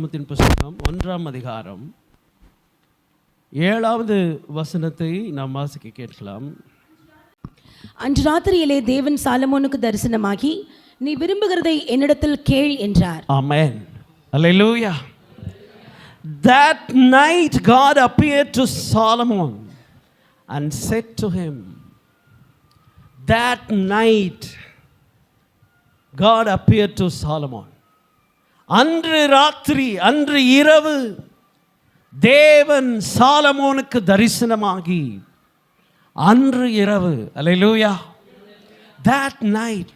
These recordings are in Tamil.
புஸ்தகம் 1ஆம் அதிகாரம் 7வது வசனத்தை நாம் வாசிக்க கேட்கலாம். அன்று ராத்திரியிலே தேவன் சாலமோனுக்கு தரிசனமாகி, நீ விரும்புகிறதை என்னிடத்தில் கேள் என்றார். Amen. Hallelujah. That night God appeared to Solomon and said to him, that night God appeared to Solomon. அன்று ராத்திரி, அன்று இரவு தேவன் சாலமோனுக்கு தரிசனமாகி, அன்று இரவு, அல்லேலூயா, that night.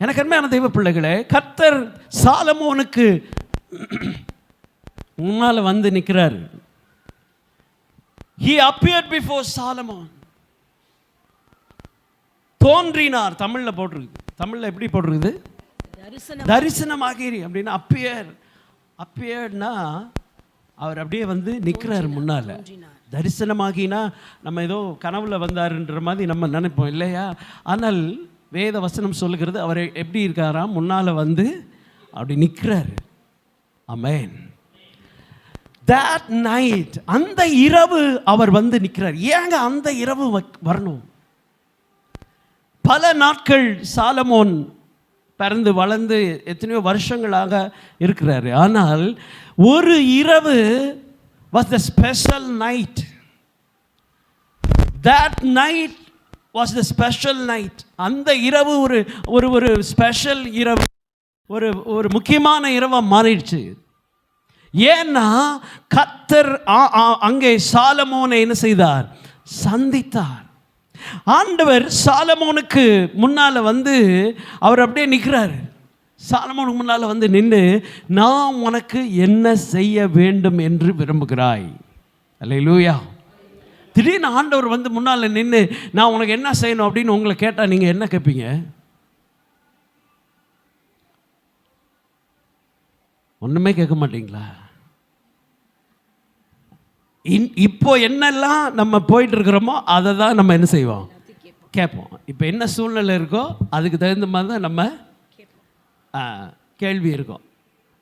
எனக்கு அருமையான தெய்வ பிள்ளைகளே, கர்த்தர் சாலமோனுக்கு முன்னால வந்து நிற்கிறார். He appeared before Solomon. தோன்றினார். தமிழ்ல போட்டிருக்கு. தமிழ்ல எப்படி போட்டிருக்குது? தரிசனமாகிறி அப்படின்னா அப்பியர்ட்னா அவர் அப்படியே வந்து நிற்கிறார் முன்னால. தரிசனமாகினா நம்ம ஏதோ கனவுல வந்தாருன்ற மாதிரி நம்ம நினைப்போம் இல்லையா? ஆனால் வேத வசனம் சொல்லுகிறது அவர் எப்படி இருக்காராம், முன்னால வந்து அப்படி நிற்கிறார். ஆமென். that night, அந்த இரவு அவர் வந்து நிற்கிறார். ஏங்க அந்த இரவு வரணும்? பல நாட்கள் சாலமோன் பிறந்து வளர்ந்து எத்தனையோ வருஷங்களாக இருக்கிறாரு. ஆனால் ஒரு இரவு was the special night. That night was the special night. அந்த இரவு ஒரு ஒரு ஒரு ஸ்பெஷல் இரவு, ஒரு ஒரு முக்கியமான இரவா மாறிடுச்சு. ஏன்னா கர்த்தர் அங்கே சாலமோனை என்ன செய்தார்? சந்தித்தார். ஆண்டவர் சாலமோனுக்கு முன்னால வந்து அவர் அப்படியே நிற்கிறார். சாலமோனுக்கு முன்னால வந்து நின்று, நான் உனக்கு என்ன செய்ய வேண்டும் என்று விரும்புகிறாய்? அல்லேலூயா. திடீர்னு ஆண்டவர் வந்து முன்னால நின்று, நான் உனக்கு என்ன செய்யணும் அப்படின்னு உங்களை கேட்டால் நீங்கள் என்ன கேட்பீங்க? ஒன்றுமே கேட்க மாட்டீங்களா? இப்போ என்னெல்லாம் நம்ம போயிட்டு இருக்கிறோமோ அதை தான் நம்ம என்ன செய்வோம்? கேட்போம். இப்போ என்ன சூழ்நிலை இருக்கோ அதுக்கு தகுந்த மாதிரி தான் நம்ம கேள்வி இருக்கும்.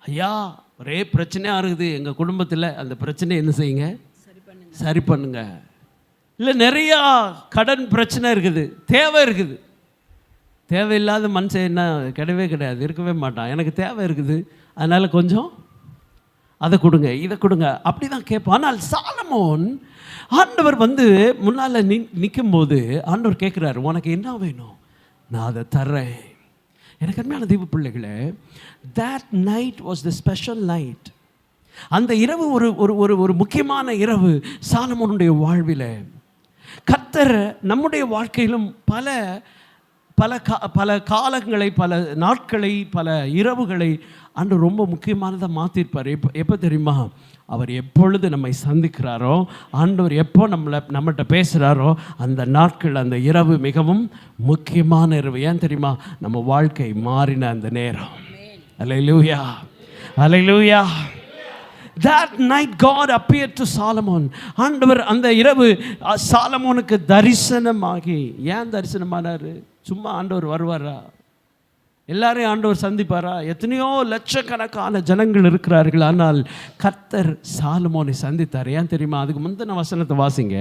ஐயா, ஒரே பிரச்சனையாக இருக்குது எங்கள் குடும்பத்தில், அந்த பிரச்சனையை என்ன செய்யுங்க? சரி பண்ணுங்க. இல்லை நிறையா கடன் பிரச்சனை இருக்குது, தேவை இருக்குது. தேவையில்லாத மனுஷன் என்ன கிடையவே கிடையாது, இருக்கவே மாட்டான். எனக்கு தேவை இருக்குது, அதனால் கொஞ்சம் அதை கொடுங்க, இதை கொடுங்க, அப்படி தான் கேட்போம். ஆனால் சாலமோன் ஆண்டவர் வந்து முன்னால் நிற்கும்போது ஆண்டவர் கேட்குறாரு, உனக்கு என்ன வேணும்? நான் அதை தர்றேன். எனக்கு அருமையான தெய்வ பிள்ளைகளே, that night was the special night. அந்த இரவு ஒரு ஒரு ஒரு முக்கியமான இரவு சாலமோனுடைய வாழ்வில். கர்த்தர் நம்முடைய வாழ்க்கையிலும் பல பல பல காலங்களை, பல நாட்களை, பல இரவுகளை ஆண்டு ரொம்ப முக்கியமானதாக மாற்றிருப்பார். எப்போ தெரியுமா? அவர் எப்பொழுது நம்மை சந்திக்கிறாரோ, ஆண்டவர் எப்போ நம்மகிட்ட பேசுகிறாரோ, அந்த நாட்கள், அந்த இரவு மிகவும் முக்கியமான இரவு. ஏன் தெரியுமா? நம்ம வாழ்க்கை மாறின அந்த நேரம். அல்லேலூயா, அல்லேலூயா. That night God appeared to Solomon. ஆண்டவர் அந்த இரவு சாலமோனுக்கு தரிசனமாகி. ஏன் தரிசனமானார்? சும்மா ஆண்டவர் வருவாரா? எல்லாரையும் ஆண்டவர் சந்திப்பாரா? எத்தனையோ லட்சக்கணக்கான ஜனங்கள் இருக்கிறார்கள். ஆனால் கர்த்தர் சாலமோனை சந்தித்தார். ஏன் தெரியுமா? அதுக்கு முந்தின வசனத்தை வாசிங்க,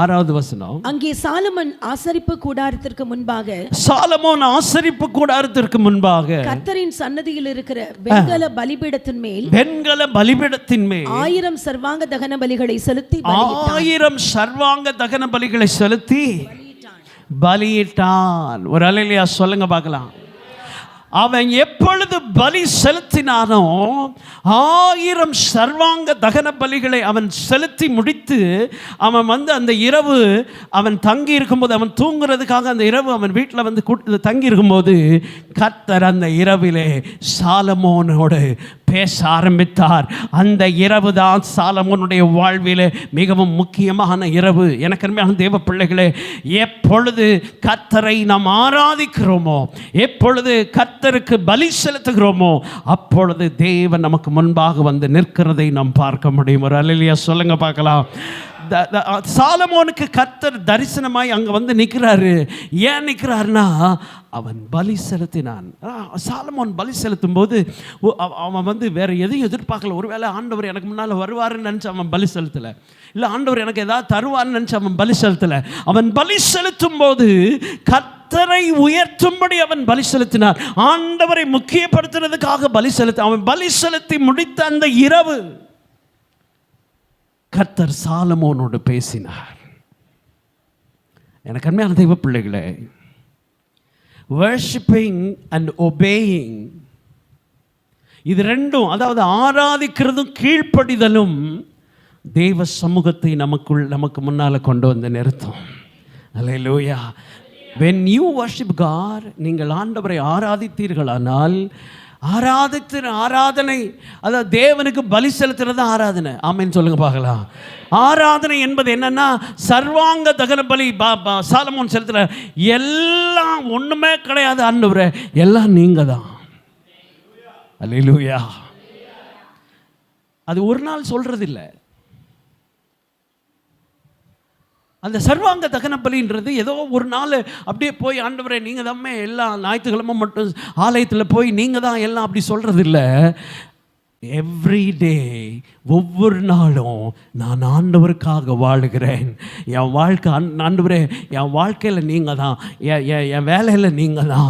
6வது வசனம். அங்கே சாலமோன் ஆசரிப்பு கூடாரத்திற்கு முன்பாக, சாலமோன் ஆசரிப்பு கூடாரத்திற்கு முன்பாக கர்த்தரின் சன்னதியில் இருக்கிற வெண்கல பலிபீடத்தின் மேல், வெண்கல பலிபீடத்தின் மேல் 1000 சர்வாங்க தகன பலிகளை செலுத்தி, 1000 சர்வாங்க தகன பலிகளை செலுத்தி பலியிட்டான். ஒரு அல்லேலூயா சொல்லுங்க பார்க்கலாம். அவன் எப்பொழுது பலி செலுத்தினானோ 1000 சர்வாங்க தகன பலிகளை அவன் செலுத்தி முடித்து, அவன் வந்து அந்த இரவு அவன் தங்கி இருக்கும்போது, அவன் தூங்குறதுக்காக அந்த இரவு அவன் வீட்டில் வந்து தங்கி இருக்கும்போது, கர்த்தர் அந்த இரவிலே சாலமோனோடு பேச ஆரம்பித்தார். அந்த இரவு தான் சாலமோனுடைய வாழ்விலே மிகவும் முக்கியமான இரவு. எனக்கு அருமையான தேவ பிள்ளைகளே, எப்பொழுது கர்த்தரை நாம் ஆராதிக்கிறோமோ, எப்பொழுது கர்த்தருக்கு பலி செலுத்துகிறோமோ, அப்பொழுது தேவன் நமக்கு முன்பாக வந்து நிற்கிறதை நாம் பார்க்க முடியும். ஒரு அல்லேலூயா சொல்லுங்க பார்க்கலாம். சாலமோனுக்கு கர்த்தர் தரிசனமாய் அங்கே வந்து நிற்கிறாரு. ஏன் நிற்கிறாருன்னா, அவன் பலி செலுத்தினான். சாலமோன் பலி செலுத்தும் போது அவன் வந்து வேற எதையும் எதிர்பார்க்கல. ஒருவேளை ஆண்டவர் எனக்கு முன்னால் வருவாருன்னு நினச்சி அவன் பலி செலுத்தலை. இல்லை ஆண்டவர் எனக்கு ஏதாவது தருவார்னு நினச்சி அவன் பலி செலுத்தலை. அவன் பலி செலுத்தும் போது கர்த்தரை உயர்த்தும்படி அவன் பலி செலுத்தினார். ஆண்டவரை முக்கியப்படுத்துறதுக்காக பலி செலுத்த அவன் பலி செலுத்தி முடித்த அந்த இரவு கர்த்தர் சாலமோனோடு பேசினார். எனக்கு அருமையான தெய்வ பிள்ளைகளே, worshiping and obeying, இது ரெண்டும், அதாவது ஆராதிக்கிறதும் கீழ்ப்படிதலும் தேவ சமூகத்தை நமக்கு முன்னால் கொண்டு வந்து நிறுத்தும். அல்லேலூயா. when you worship God, நீங்கள் ஆண்டவரை ஆராதித்தீர்களானால், ஆராதனை, அதாவது தேவனுக்கு பலி செலுத்துறது ஆராதனை. ஆமென் சொல்லுங்க பார்க்கலாம். ஆராதனை என்பது என்னன்னா, சர்வாங்க தகன பலி சாலமோன் செலுத்துற எல்லாம் ஒண்ணுமே கிடையாது ஆண்டவரே, எல்லாம் நீங்க தான். அல்லேலூயா. அது ஒரு நாள் சொல்றது இல்லை. அந்த சர்வாங்க தகன பலின்றது ஏதோ ஒரு நாள் அப்படியே போய் ஆண்டவரே நீங்கள் தான் எல்லாம், ஞாயிற்றுக்கிழமை மட்டும் ஆலயத்தில் போய் நீங்கள் தான் எல்லாம் அப்படி சொல்கிறது இல்லை. எவ்ரிடே, ஒவ்வொரு நாளும் நான் ஆண்டவருக்காக வாழுகிறேன். என் வாழ்க்கை ஆண்டவரே, என் வாழ்க்கையில் நீங்கள் தான், என் வேலையில் நீங்கள் தான்,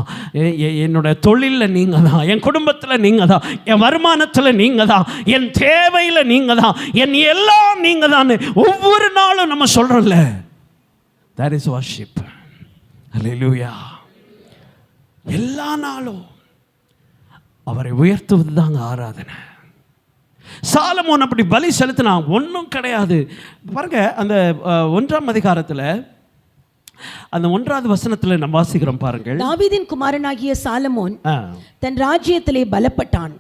என்னோடய தொழிலில் நீங்கள் தான், என் குடும்பத்தில் நீங்கள் தான், என் வருமானத்தில் நீங்கள் தான், என் தேவையில் நீங்கள் தான், என் எல்லாம் நீங்கள் தான் ஒவ்வொரு நாளும் நம்ம சொல்கிறோம்ல. That is worship. Hallelujah. எல்லா நாளும் அவரை உயர்த்துவது தாங்க ஆராதனை. சாலமோன் அப்படி பலி செலுத்தினா ஒன்றும் கிடையாது. பாருங்க, அந்த 1ஆம் அதிகாரத்தில் அந்த 1வது வசனத்தில் நம்ம வாசிக்கிறோம் பாருங்கள். தாவீதின் குமாரனாகிய சாலமோன் தன் ராஜ்யத்திலே பலப்பட்டான்.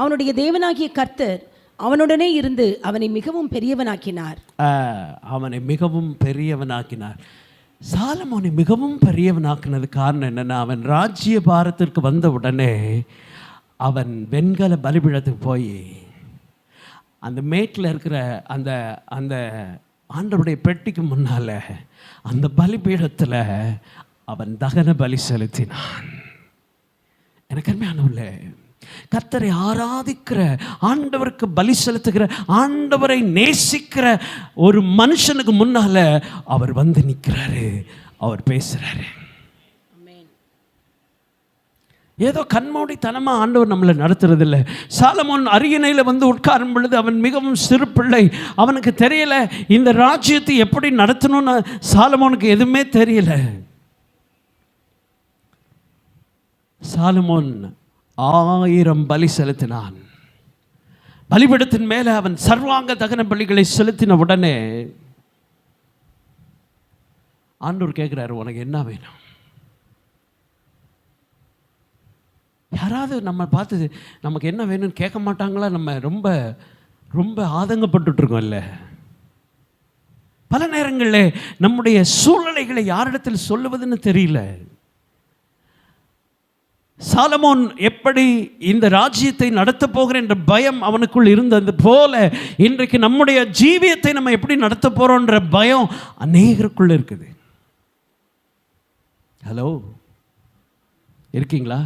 அவனுடைய தேவனாகிய கர்த்தர் அவனுடனே இருந்து அவனை மிகவும் பெரியவனாக்கினார். அவனை மிகவும் பெரியவனாக்கினார். சாலமோனை மிகவும் பெரியவனாக்கினது காரணம் என்னன்னா, அவன் ராஜ்ய பாரத்திற்கு வந்த உடனே அவன் வெண்கல பலிபீடத்துக்கு போய் அந்த மேட்டில் இருக்கிற அந்த அந்த ஆண்டவருடைய பெட்டிக்கு முன்னால் அந்த பலிபீடத்தில் அவன் தகன பலி செலுத்தினான். எனக்கு அருமையானவர்களே, கர்த்தரை ஆராதிக்கிற, ஆண்டவருக்கு பலி செலுத்துகிற, ஆண்டவரை நேசிக்கிற ஒரு மனுஷனுக்கு முன்னால அவர் வந்து நிற்கிறாரு, அவர் பேசுறாரு. ஏதோ கண்மூடித்தனமா ஆண்டவர் நம்மளை நடத்துறது இல்லை. சாலமோன் அரியணையில் வந்து உட்காரும் பொழுது அவன் மிகவும் சிறு பிள்ளை. அவனுக்கு தெரியல இந்த ராஜ்யத்தை எப்படி நடத்தணும்னு. சாலமோனுக்கு எதுவுமே தெரியல. சாலமோன் 1000 பலி செலுத்தினான். பலிபீடத்தின் மேலே அவன் சர்வாங்க தகன பலிகளை செலுத்தின உடனே ஆண்டவர் கேட்கிறாரு, உனக்கு என்ன வேணும்? யாராவது நம்ம பார்த்து நமக்கு என்ன வேணும்னு கேட்க மாட்டாங்களா? நம்ம ரொம்ப ரொம்ப ஆதங்கப்பட்டுருக்கோம் இல்லை? பல நேரங்களில் நம்முடைய சூழ்நிலைகளை யாரிடத்தில் சொல்லுவதுன்னு தெரியல. சாலமோன் எப்படி இந்த ராஜ்யத்தை நடத்த போகிறேன் என்ற பயம் அவனுக்குள் இருந்தது போல இன்றைக்கு நம்முடைய ஜீவியத்தை நம்ம எப்படி நடத்த போறோம்ன்ற பயம் அநேகருக்குள்ள இருக்குது. ஹலோ, இருக்கீங்களா?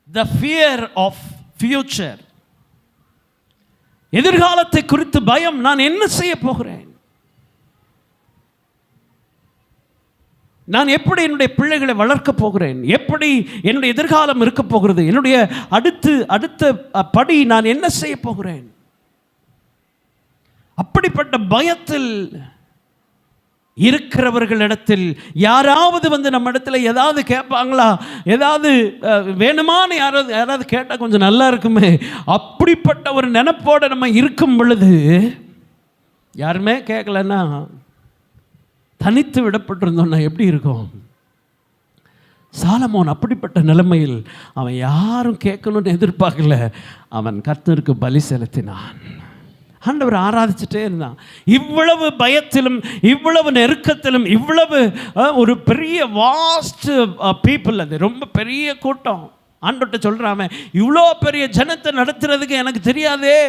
The fear of future, எதிர்காலத்தை குறித்து பயம். நான் என்ன செய்ய போகிறேன்? நான் எப்படி என்னுடைய பிள்ளைகளை வளர்க்க போகிறேன்? எப்படி என்னுடைய எதிர்காலம் இருக்க போகிறது? என்னுடைய அடுத்த படி நான் என்ன செய்ய போகிறேன்? அப்படிப்பட்ட பயத்தில் இருக்கிறவர்களிடத்தில் யாராவது வந்து நம்ம இடத்துல ஏதாவது கேட்பாங்களா? ஏதாவது வேணுமான்னு யாராவது கேட்டால் கொஞ்சம் நல்லா இருக்குமே, அப்படிப்பட்ட ஒரு நினைப்போடு நம்ம இருக்கும் பொழுது யாருமே கேட்கலன்னா, தனித்து விடப்பட்டிருந்தோம்னா எப்படி இருக்கும்? சாலமோன் அப்படிப்பட்ட நிலைமையில் அவன் யாரும் கேட்கணும்னு எதிர்பார்க்கல. அவன் கர்த்தருக்கு பலி செலுத்தினான். ஆண்டவர் ஆராதிச்சுட்டே இருந்தான். இவ்வளவு பயத்திலும், இவ்வளவு நெருக்கத்திலும், இவ்வளவு ஒரு பெரிய வாஸ்ட் பீப்புள், அது ரொம்ப பெரிய கூட்டம். ஆண்டவர்கிட்ட சொல்றாம, இவ்வளோ பெரிய ஜனத்தை நடத்துறதுக்கு எனக்கு தெரியாதே.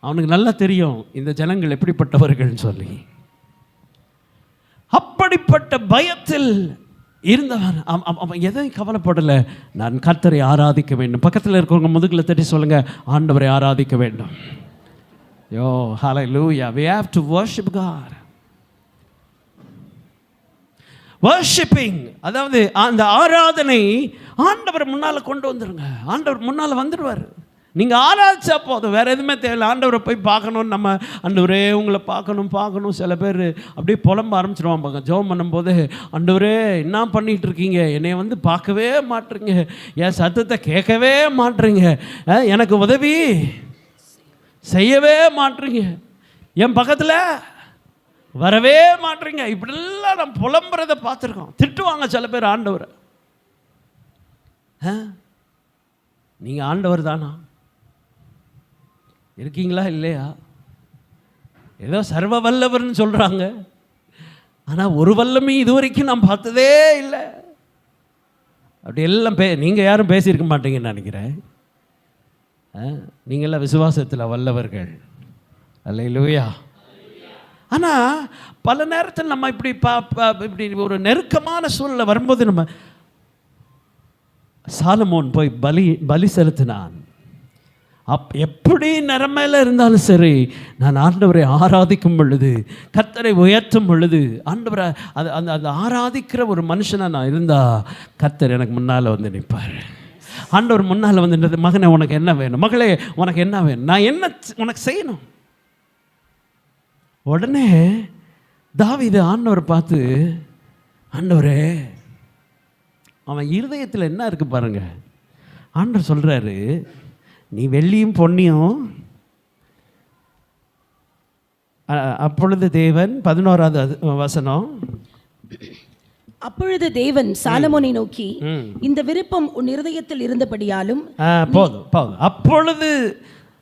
அவனுக்கு நல்லா தெரியும் இந்த ஜனங்கள் எப்படிப்பட்டவர்கள்னு சொல்லி. அப்படிப்பட்ட பயத்தில் இருந்தவன் அவன் எதையும் கவலைப்படலை. நான் கர்த்தரை ஆராதிக்க வேண்டும். பக்கத்தில் இருக்கிறவங்க முதுகில் தட்டி சொல்லுங்க, ஆண்டவரை ஆராதிக்க வேண்டும். யோ ஹalleluya, we have to worship God. Worshipping, அதாவது அந்த ஆராதனை ஆண்டவர் முன்னால் கொண்டு வந்துருங்க. ஆண்டவர் முன்னால் வந்துடுவார். நீங்கள் ஆராய்ச்சா போதும், வேறு எதுவுமே தேவையில்லை. ஆண்டவரை போய் பார்க்கணும். நம்ம ஆண்டவரே உங்களை பார்க்கணும். சில பேர் அப்படியே புலம்ப ஆரம்பிச்சிடுவான். பாங்க ஜெபம் பண்ணும்போது, ஆண்டவரே என்ன பண்ணிகிட்டு இருக்கீங்க, என்னை வந்து பார்க்கவே மாட்டுறீங்க, என் சத்தத்தை கேட்கவே மாட்டுறீங்க, எனக்கு உதவி செய்யவே மாட்டுறீங்க, என் பக்கத்தில் வரவே மாட்டுறீங்க. இப்படிலாம் நம்ம புலம்புறதை பார்த்துருக்கோம். திட்டுவாங்க சில பேர் ஆண்டவரை. நீங்கள் ஆண்டவர் தானா? இருக்கீங்களா இல்லையா? ஏதோ சர்வ வல்லவர்னு சொல்கிறாங்க, ஆனால் ஒரு வல்லமையும் இது வரைக்கும் நான் பார்த்ததே இல்லை. அப்படி எல்லாம் நீங்கள் யாரும் பேசியிருக்க மாட்டீங்கன்னு நினைக்கிறேன். நீங்கள்லாம் விசுவாசத்தில் வல்லவர்கள். அல்லேலூயா. ஆனால் பல நேரத்தில் நம்ம இப்படி இப்படி ஒரு நெருக்கமான சூழ்நிலை வரும்போது, நம்ம சாலமோன் போய் பலி செலுத்தினான். எப்படி நிறமையில் இருந்தாலும் சரி, நான் ஆண்டவரை ஆராதிக்கும் பொழுது, கர்த்தரை உயர்த்தும் பொழுது, ஆண்டவரை அந்த ஆராதிக்கிற ஒரு மனுஷனாக நான் இருந்தால், கர்த்தர் எனக்கு முன்னால் வந்து நிற்பார். ஆண்டவர் முன்னால் வந்து, மகனே உனக்கு என்ன வேணும், மகளே உனக்கு என்ன வேணும், நான் என்ன உனக்கு செய்யணும். உடனே தாவீது ஆண்டவரை பார்த்து, ஆண்டவரே, அவன் இருதயத்தில் என்ன இருக்கு பாருங்க. ஆண்டவர் சொல்றாரு, நீ வெள்ளியும் பொன்னியும். அப்பொழுது தேவன் 11வது வசனம், அப்பொழுது தேவன் சாலமோனை நோக்கி, இந்த விருப்பம் உன் இருதயத்தில் இருந்தபடியாலும். போதும். அப்பொழுது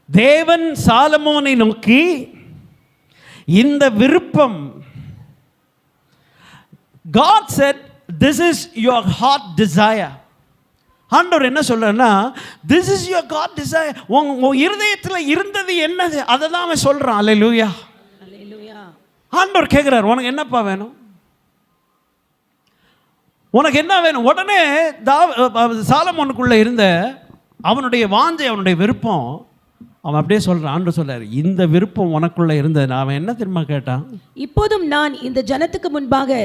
தேவன் சாலமோனை நோக்கி, இந்த விருப்பம், God said, this is your heart desire. ஆண்டவர் என்ன சொல்றேன்னா, this is your God desire. உன் இருதயத்தில் இருந்தது என்னது, அதை தான் அவன் சொல்றான். அல்லேலூயா. ஆண்டவர் கேட்கிறார், உனக்கு என்னப்பா வேணும், உனக்கு என்ன வேணும்? உடனே சாலமோனுக்குள்ள இருந்த அவனுடைய வாஞ்சை, அவனுடைய விருப்பம், அவன் அப்படியே சொல்றான். ஆண்டவர் சொல்றாரு, இந்த விருப்பம் உனக்குள்ள இருந்தது. அவன் என்ன தெரியுமா கேட்டான்? இப்போதும் நான் இந்த ஜனத்துக்கு முன்பாக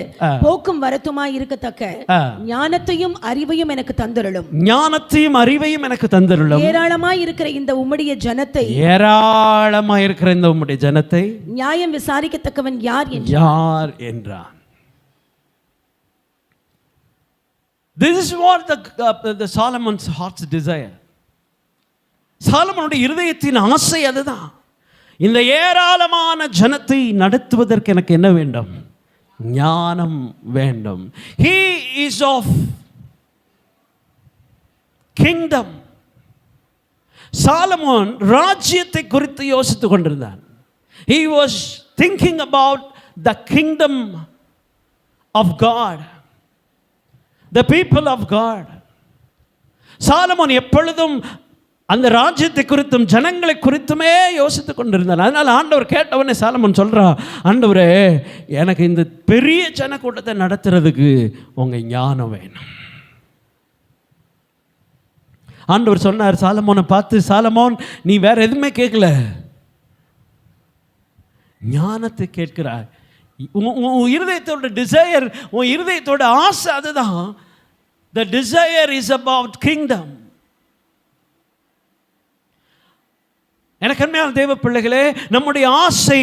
போக்கும் வரத்துமாய் இருக்கத்தக்க ஞானத்தையும் அறிவையும் எனக்கு தந்தருளும். ஞானத்தையும் அறிவையும் எனக்கு தந்தருளும். ஏராளமாய் இருக்கிற இந்த உம்முடைய ஜனத்தை, ஏராளமாய் இருக்கிற இந்த உம்முடைய ஜனத்தை நியாயம் விசாரிக்கத்தக்கவன் யார் என்றான். This is what the Solomon's heart's desire. சாலமோனுடைய இருதயத்தின் ஆசை அதுதான். இந்த ஏராளமான ஜனத்தை நடத்துவதற்கு எனக்கு என்ன வேண்டும்? ஞானம் வேண்டும். He is of kingdom. Solomon ராஜ்யத்தை குறித்து யோசித்துக் கொண்டிருந்தான். He was thinking about the kingdom of God, the people of God. Solomon எப்பொழுதும் அந்த ராஜ்யத்தை குறித்தும் ஜனங்களை குறித்துமே யோசித்துக் கொண்டிருந்தார். அதனால் ஆண்டவர் கேட்டவனே சாலமோன் சொல்கிறான், ஆண்டவரே, எனக்கு இந்த பெரிய ஜனக்கூட்டத்தை நடத்துறதுக்கு உங்கள் ஞானம் வேணும். ஆண்டவர் சொன்னார் சாலமோனை பார்த்து, சாலமோன், நீ வேற எதுவுமே கேட்கல, ஞானத்தை கேட்கிறாய். உன் இருதயத்தோட டிசையர், உன் இருதயத்தோட ஆசை அதுதான். The desire is about kingdom. எனக்கு அருமையான தேவ பிள்ளைகளே, நம்முடைய ஆசை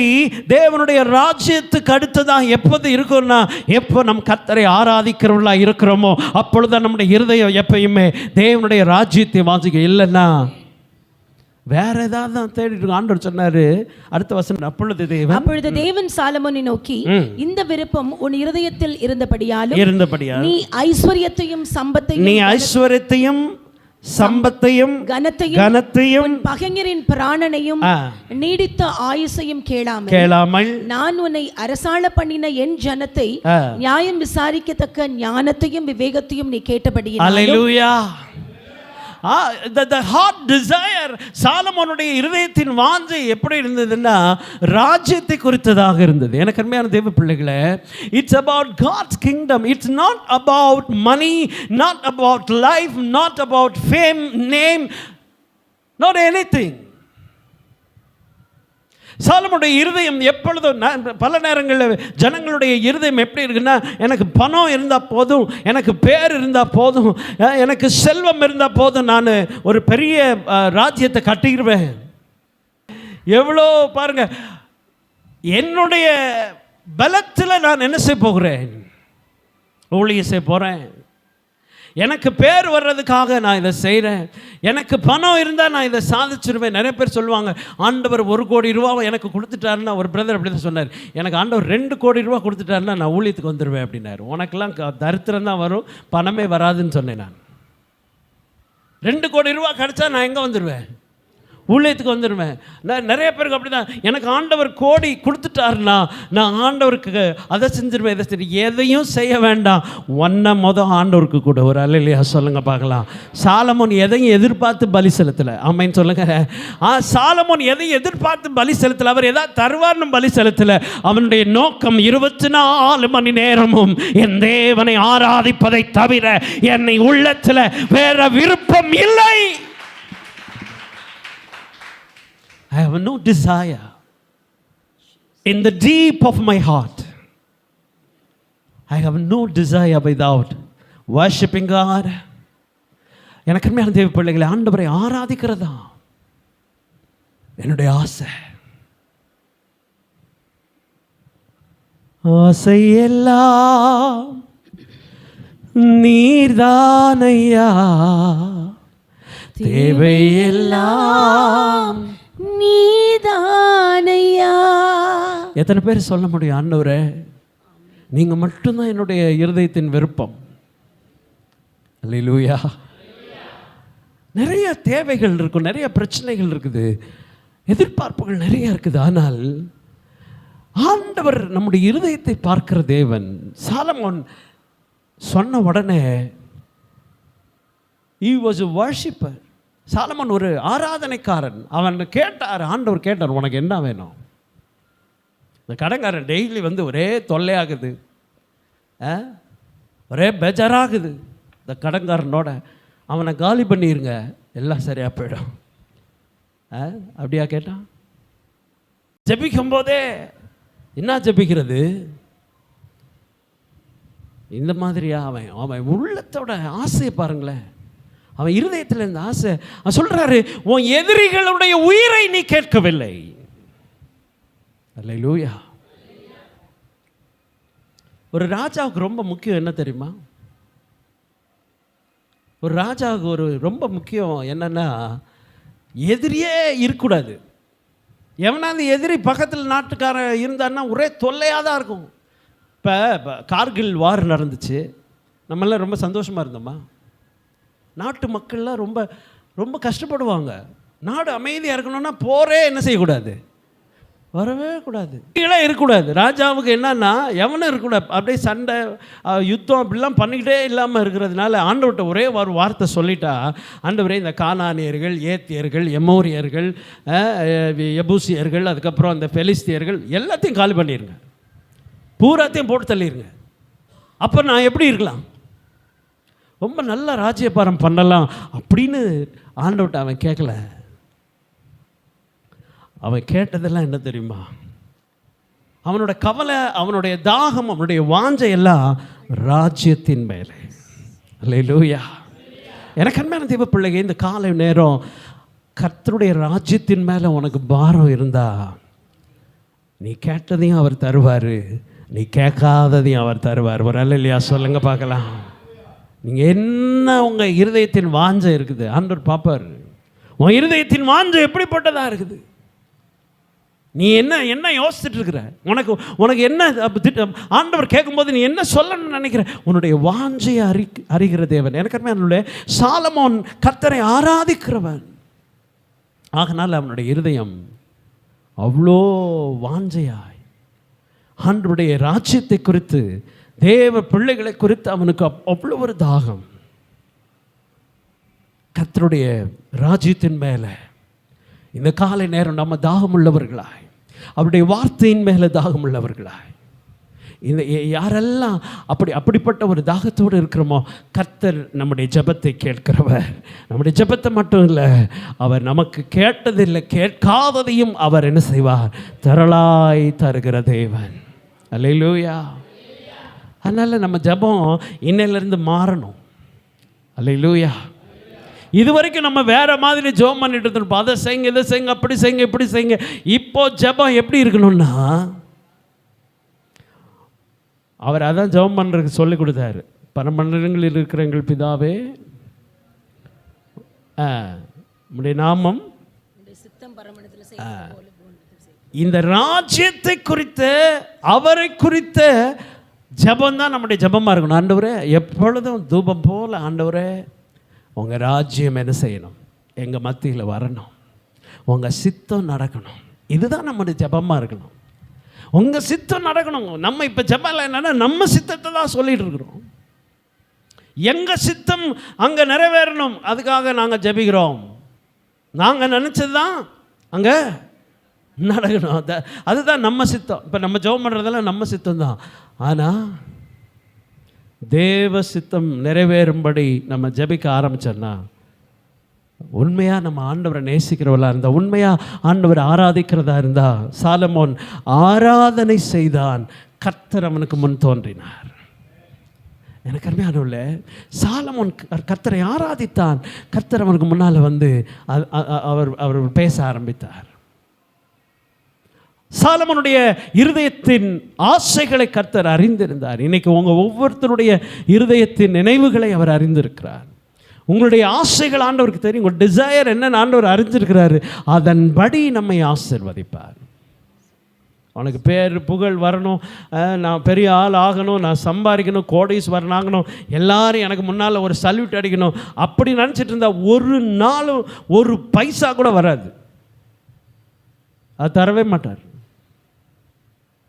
தேவனுடைய ராஜ்யத்துக்கு அடுத்ததாக எப்போது இருக்கும்னா, எப்போ நம் கர்த்தரை ஆராதிக்கிறவர்களா இருக்கிறோமோ அப்பொழுதுதான் நம்முடைய இருதயம் எப்பயுமே தேவனுடைய ராஜ்யத்தை வாசிக்க. இல்லைன்னா வேற ஏதாவது தான் தேடிட்டு. ஆண்டவர் சொன்னாரு அடுத்த வசனம், அப்பொழுது தேவன் சாலமோனை நோக்கி, இந்த விருப்பம் உன் இருதயத்தில் இருந்தபடியாலும் நீ ஐஸ்வரியத்தையும் சம்பத்தையும் கனத்தையும் பகைஞரின் பிராணனையும் நீடித்த ஆயுசையும் கேளாமல் நான் உன்னை அரசாள பண்ணின என் ஜனத்தை நியாயம் விசாரிக்கத்தக்க ஞானத்தையும் விவேகத்தையும் நீ கேட்டபடியே. அல்லேலூயா. the heart desire, சாலமோனுடைய இருதயத்தின் வாஞ்சை எப்படி இருந்ததுன்னா ராஜ்யத்தை குறித்ததாக இருந்தது. எனக்கு அருமையான தேவ பிள்ளைகளே, it's about God's kingdom. It's not about money, not about life, not about fame, name, not anything. சாலமோனுடைய இருதயம் எப்பொழுதும், பல நேரங்களில் ஜனங்களுடைய இருதயம் எப்படி இருக்குன்னா, எனக்கு பணம் இருந்தால் போதும், எனக்கு பேர் இருந்தால் போதும், எனக்கு செல்வம் இருந்தால் போதும், நான் ஒரு பெரிய ராஜ்யத்தை கட்டிடுவேன். எவ்வளோ பாருங்க, என்னுடைய பலத்தில் நான் என்ன செய்ய போகிறேன், ஊழியம் செய்ய போகிறேன், எனக்கு பேர் வர்றதுக்காக நான் இதை செய்கிறேன், எனக்கு பணம் இருந்தால் நான் இதை சாதிச்சிருவேன். நிறைய பேர் சொல்லுவாங்க, ஆண்டவர் 1 கோடி ரூபாவை எனக்கு கொடுத்துட்டாருன்னா, ஒரு பிரதர் அப்படி தான் சொன்னார், எனக்கு ஆண்டவர் 2 கோடி ரூபா கொடுத்துட்டாருன்னா நான் ஊழியத்துக்கு வந்துடுவேன் அப்படின்னாரு. உனக்கெல்லாம் தரித்திரம் தான் வரும், பணமே வராதுன்னு சொன்னேன். நான் 2 கோடி ரூபா கிடச்சா நான் எங்கே வந்துடுவேன், ஊழியத்துக்கு வந்துடுவேன். நான் நிறைய பேருக்கு அப்படி தான், எனக்கு ஆண்டவர் கோடி கொடுத்துட்டாருன்னா நான் ஆண்டவருக்கு அதை செஞ்சிருவேன், இதை சரி, எதையும் செய்ய வேண்டாம், ஆண்டவருக்கு கூட ஒரு அல்லையா சொல்லுங்க பார்க்கலாம். சாலமோன் எதையும் எதிர்பார்த்து பலி செலுத்தலை. ஆமைன்னு சொல்லுங்க. சாலமோன் எதையும் எதிர்பார்த்து பலி செலுத்தலை, அவர் எதாவது தருவார்னு பலி செலுத்தலை. அவனுடைய நோக்கம் 24 மணி நேரமும் என் தேவனை ஆராதிப்பதை தவிர என்னை உள்ளத்தில் வேற விருப்பம் இல்லை. I have no desire in the deep of my heart. I have no desire without worshiping God. எனக்கு அருமையான தேவ பிள்ளைகளை, ஆண்டவரை ஆராதிக்கிறதா என்னுடைய ஆசை. ஆசையெல்லாம் நீர்தானையா, தேவையெல்லாம் நீதானையா. எத்தனை பேர் சொல்ல முடியும், ஆண்டவரே நீங்க மட்டும்தான் என்னுடைய இருதயத்தின் விருப்பம். அல்லேலூயா. நிறைய தேவைகள் இருக்கும், நிறைய பிரச்சனைகள் இருக்குது, எதிர்பார்ப்புகள் நிறைய இருக்குது. ஆனால் ஆண்டவர் நம்முடைய இருதயத்தை பார்க்கிற தேவன். சாலமோன் சொன்ன உடனே he was a worshipper. Solomon ஒரு ஆராதனைக்காரன். அவன் கேட்டார், ஆண்டவர் கேட்டார், உனக்கு என்ன வேணும்? இந்த கடன்காரன் டெய்லி வந்து ஒரே தொல்லையாகுது, ஒரே பெஜராகுது இந்த கடன்காரனோட. அவனை காலி பண்ணிடுங்க, எல்லாம் சரியாக போயிடும். அப்படியா கேட்டான்? ஜெபிக்கும் போதே என்ன ஜெபிக்கிறது இந்த மாதிரியா? அவன் உள்ளத்தோட ஆசையை பாருங்களேன், அவன் இருதயத்தில் இருந்த ஆசை. அவன் சொல்றாரு, உன் எதிரிகளுடைய உயிரை நீ கேட்கவில்லை. அல்லேலூயா. ஒரு ராஜாவுக்கு ரொம்ப முக்கியம் என்ன தெரியுமா? ஒரு ராஜாவுக்கு ஒரு ரொம்ப முக்கியம் என்னன்னா, எதிரியே இருக்கக்கூடாது. எவனாவது எதிரி பக்கத்தில் நாட்டுக்காரன் இருந்தான்னா ஒரே தொல்லையாக தான் இருக்கும். இப்போ கார்கில் வார் நடந்துச்சு, நம்மளாம் ரொம்ப சந்தோஷமாக இருந்தோமா? நாட்டு மக்கள்லாம் ரொம்ப ரொம்ப கஷ்டப்படுவாங்க. நாடு அமைதியாக இருக்கணும்னா போரே என்ன செய்யக்கூடாது, வரவே கூடாது, கீழே இருக்கக்கூடாது. ராஜாவுக்கு என்னன்னா எவனும் இருக்கக்கூடாது. அப்படியே சண்டை யுத்தம் அப்படிலாம் பண்ணிக்கிட்டே இல்லாமல் இருக்கிறதுனால ஆண்டவர்கிட்ட ஒரே ஒரு வார்த்தை சொல்லிட்டா, ஆண்டவரே இந்த கானானியர்கள், ஏத்தியர்கள், எமோரியர்கள், எபூசியர்கள், அதுக்கப்புறம் அந்த பெலிஸ்தியர்கள் எல்லாத்தையும் காலி பண்ணிடுங்க, பூராத்தையும் போட்டு தள்ளிடுங்க. அப்போ நான் எப்படி இருக்கலாம், ரொம்ப நல்ல ராஜ்யபாரம் பண்ணலாம் அப்படின்னு ஆண்டவர்கிட்ட அவன் கேட்கல. அவன் கேட்டதெல்லாம் என்ன தெரியுமா? அவனோட கவலை, அவனுடைய தாகம், அவனுடைய வாஞ்சை எல்லாம் ராஜ்யத்தின் மேலே. அல்லேலூயா. எனக்கு அன்பான தேவ பிள்ளைங்க, இந்த காலை நேரம் கர்த்தருடைய ராஜ்யத்தின் மேலே உனக்கு பாரம் இருந்தா, நீ கேட்டதையும் அவர் தருவார், நீ கேட்காததையும் அவர் தருவார். ஒரு அல்லேலூயா சொல்லுங்க பார்க்கலாம். நீங்கள் என்ன உங்கள் இருதயத்தின் வாஞ்சை இருக்குது ஆண்டவர் பார்ப்பார். உன் இருதயத்தின் வாஞ்சை எப்படிப்பட்டதாக இருக்குது, நீ என்ன யோசிச்சுட்டு இருக்கிற, உனக்கு என்ன ஆண்டவர் கேட்கும்போது நீ என்ன சொல்லணும்னு நினைக்கிற, உன்னுடைய வாஞ்சையை அறிகிற தேவன். எனக்கு என்னுடைய சாலமோன் கர்த்தரை ஆராதிக்கிறவன். ஆகனால அவனுடைய இருதயம் அவ்வளோ வாஞ்சையாய் ஆண்டவருடைய ராஜ்யத்தை குறித்து, தேவ பிள்ளைகளை குறித்து அவனுக்கு அவ்வளோ ஒரு தாகம். கர்த்தருடைய ராஜ்யத்தின் மேலே இந்த காலை நேரம் நம்ம தாகமுள்ளவர்களாய், அவருடைய வார்த்தையின் மேலே தாகமுள்ளவர்களாய், இந்த யாரெல்லாம் அப்படிப்பட்ட ஒரு தாகத்தோடு இருக்கிறோமோ, கர்த்தர் நம்முடைய ஜெபத்தை கேட்கிறவர். நம்முடைய ஜெபத்தை மட்டும் இல்லை, அவர் நமக்கு கேட்டதில்லை, கேட்காததையும் அவர் என்ன செய்வார்? திரளாய் தருகிற தேவன். அல்லேலூயா. அதனால் நம்ம ஜெபம் இன்னையிலேருந்து மாறணும். அல்லேலூயா. இது வரைக்கும் நம்ம வேற மாதிரி ஜெபம் பண்ணிட்டு இருப்போம். அதை செய்யுங்க, இதை செய்யுங்க, அப்படி செய்யுங்க, இப்படி செய்யுங்க. இப்போ ஜெபம் எப்படி இருக்கணும்னா, அவர் அதான் ஜெபம் பண்ணுறதுக்கு சொல்லி கொடுத்தாரு. பரமண்டலங்களில் இருக்கிற எங்கள் பிதாவே, உம்முடைய நாமம், இந்த ராஜ்யத்தை குறித்த, அவரை குறித்த ஜெபம் தான் நம்முடைய ஜெபமாக இருக்கணும். ஆண்டவரே, எப்பொழுதும் தூபம் போல், ஆண்டவரே உங்கள் ராஜ்யம் என்ன செய்யணும்? எங்கள் மத்தியில் வரணும், உங்கள் சித்தம் நடக்கணும். இதுதான் நம்முடைய ஜெபமாக இருக்கணும். உங்கள் சித்தம் நடக்கணும். நம்ம இப்போ ஜெபம் என்னன்னா, நம்ம சித்தத்தை தான் சொல்லிட்டு இருக்கிறோம். எங்கள் சித்தம் அங்கே நிறைவேறணும், அதுக்காக நாங்கள் ஜெபிக்கிறோம். நாங்கள் நினச்சது தான் அங்கே நடக்கணும். அதுதான் நம்ம சித்தம். இப்போ நம்ம ஜெபம் பண்ணுறதெல்லாம் நம்ம சித்தம் தான். ஆனால் தேவ சித்தம் நிறைவேறும்படி நம்ம ஜெபிக்க ஆரம்பிச்சோன்னா, உண்மையாக நம்ம ஆண்டவரை நேசிக்கிறவர்களாக இருந்தால், உண்மையாக ஆண்டவரை ஆராதிக்கிறதா இருந்தால், சாலமோன் ஆராதனை செய்தான், கர்த்தர் அவனுக்கு முன் தோன்றினார். எனக்கு அருமையானவர்களே, சாலமோன் கர்த்தரை ஆராதித்தான். கர்த்தர் அவனுக்கு முன்னால் வந்து அவர் பேச ஆரம்பித்தார். சாலமோனுடைய இருதயத்தின் ஆசைகளை கர்த்தர் அறிந்திருந்தார். இன்னைக்கு உங்கள் ஒவ்வொருத்தருடைய இருதயத்தின் நினைவுகளை அவர் அறிந்திருக்கிறார். உங்களுடைய ஆசைகள் ஆண்டவருக்கு தெரியும். உங்கள் டிசையர் என்னன்னு ஆண்டவர் அறிஞ்சிருக்கிறாரு. அதன்படி நம்மை ஆசீர்வதிப்பார். அவனுக்கு பேர் புகழ் வரணும், நான் பெரிய ஆள் ஆகணும், நான் சம்பாதிக்கணும், கோடீஸ்வரன் ஆகணும், எல்லாரும் எனக்கு முன்னால் ஒரு சல்யூட் அடிக்கணும், அப்படி நினச்சிட்டு இருந்தால் ஒரு நாளும் ஒரு பைசா கூட வராது. அது தரவே மாட்டார்.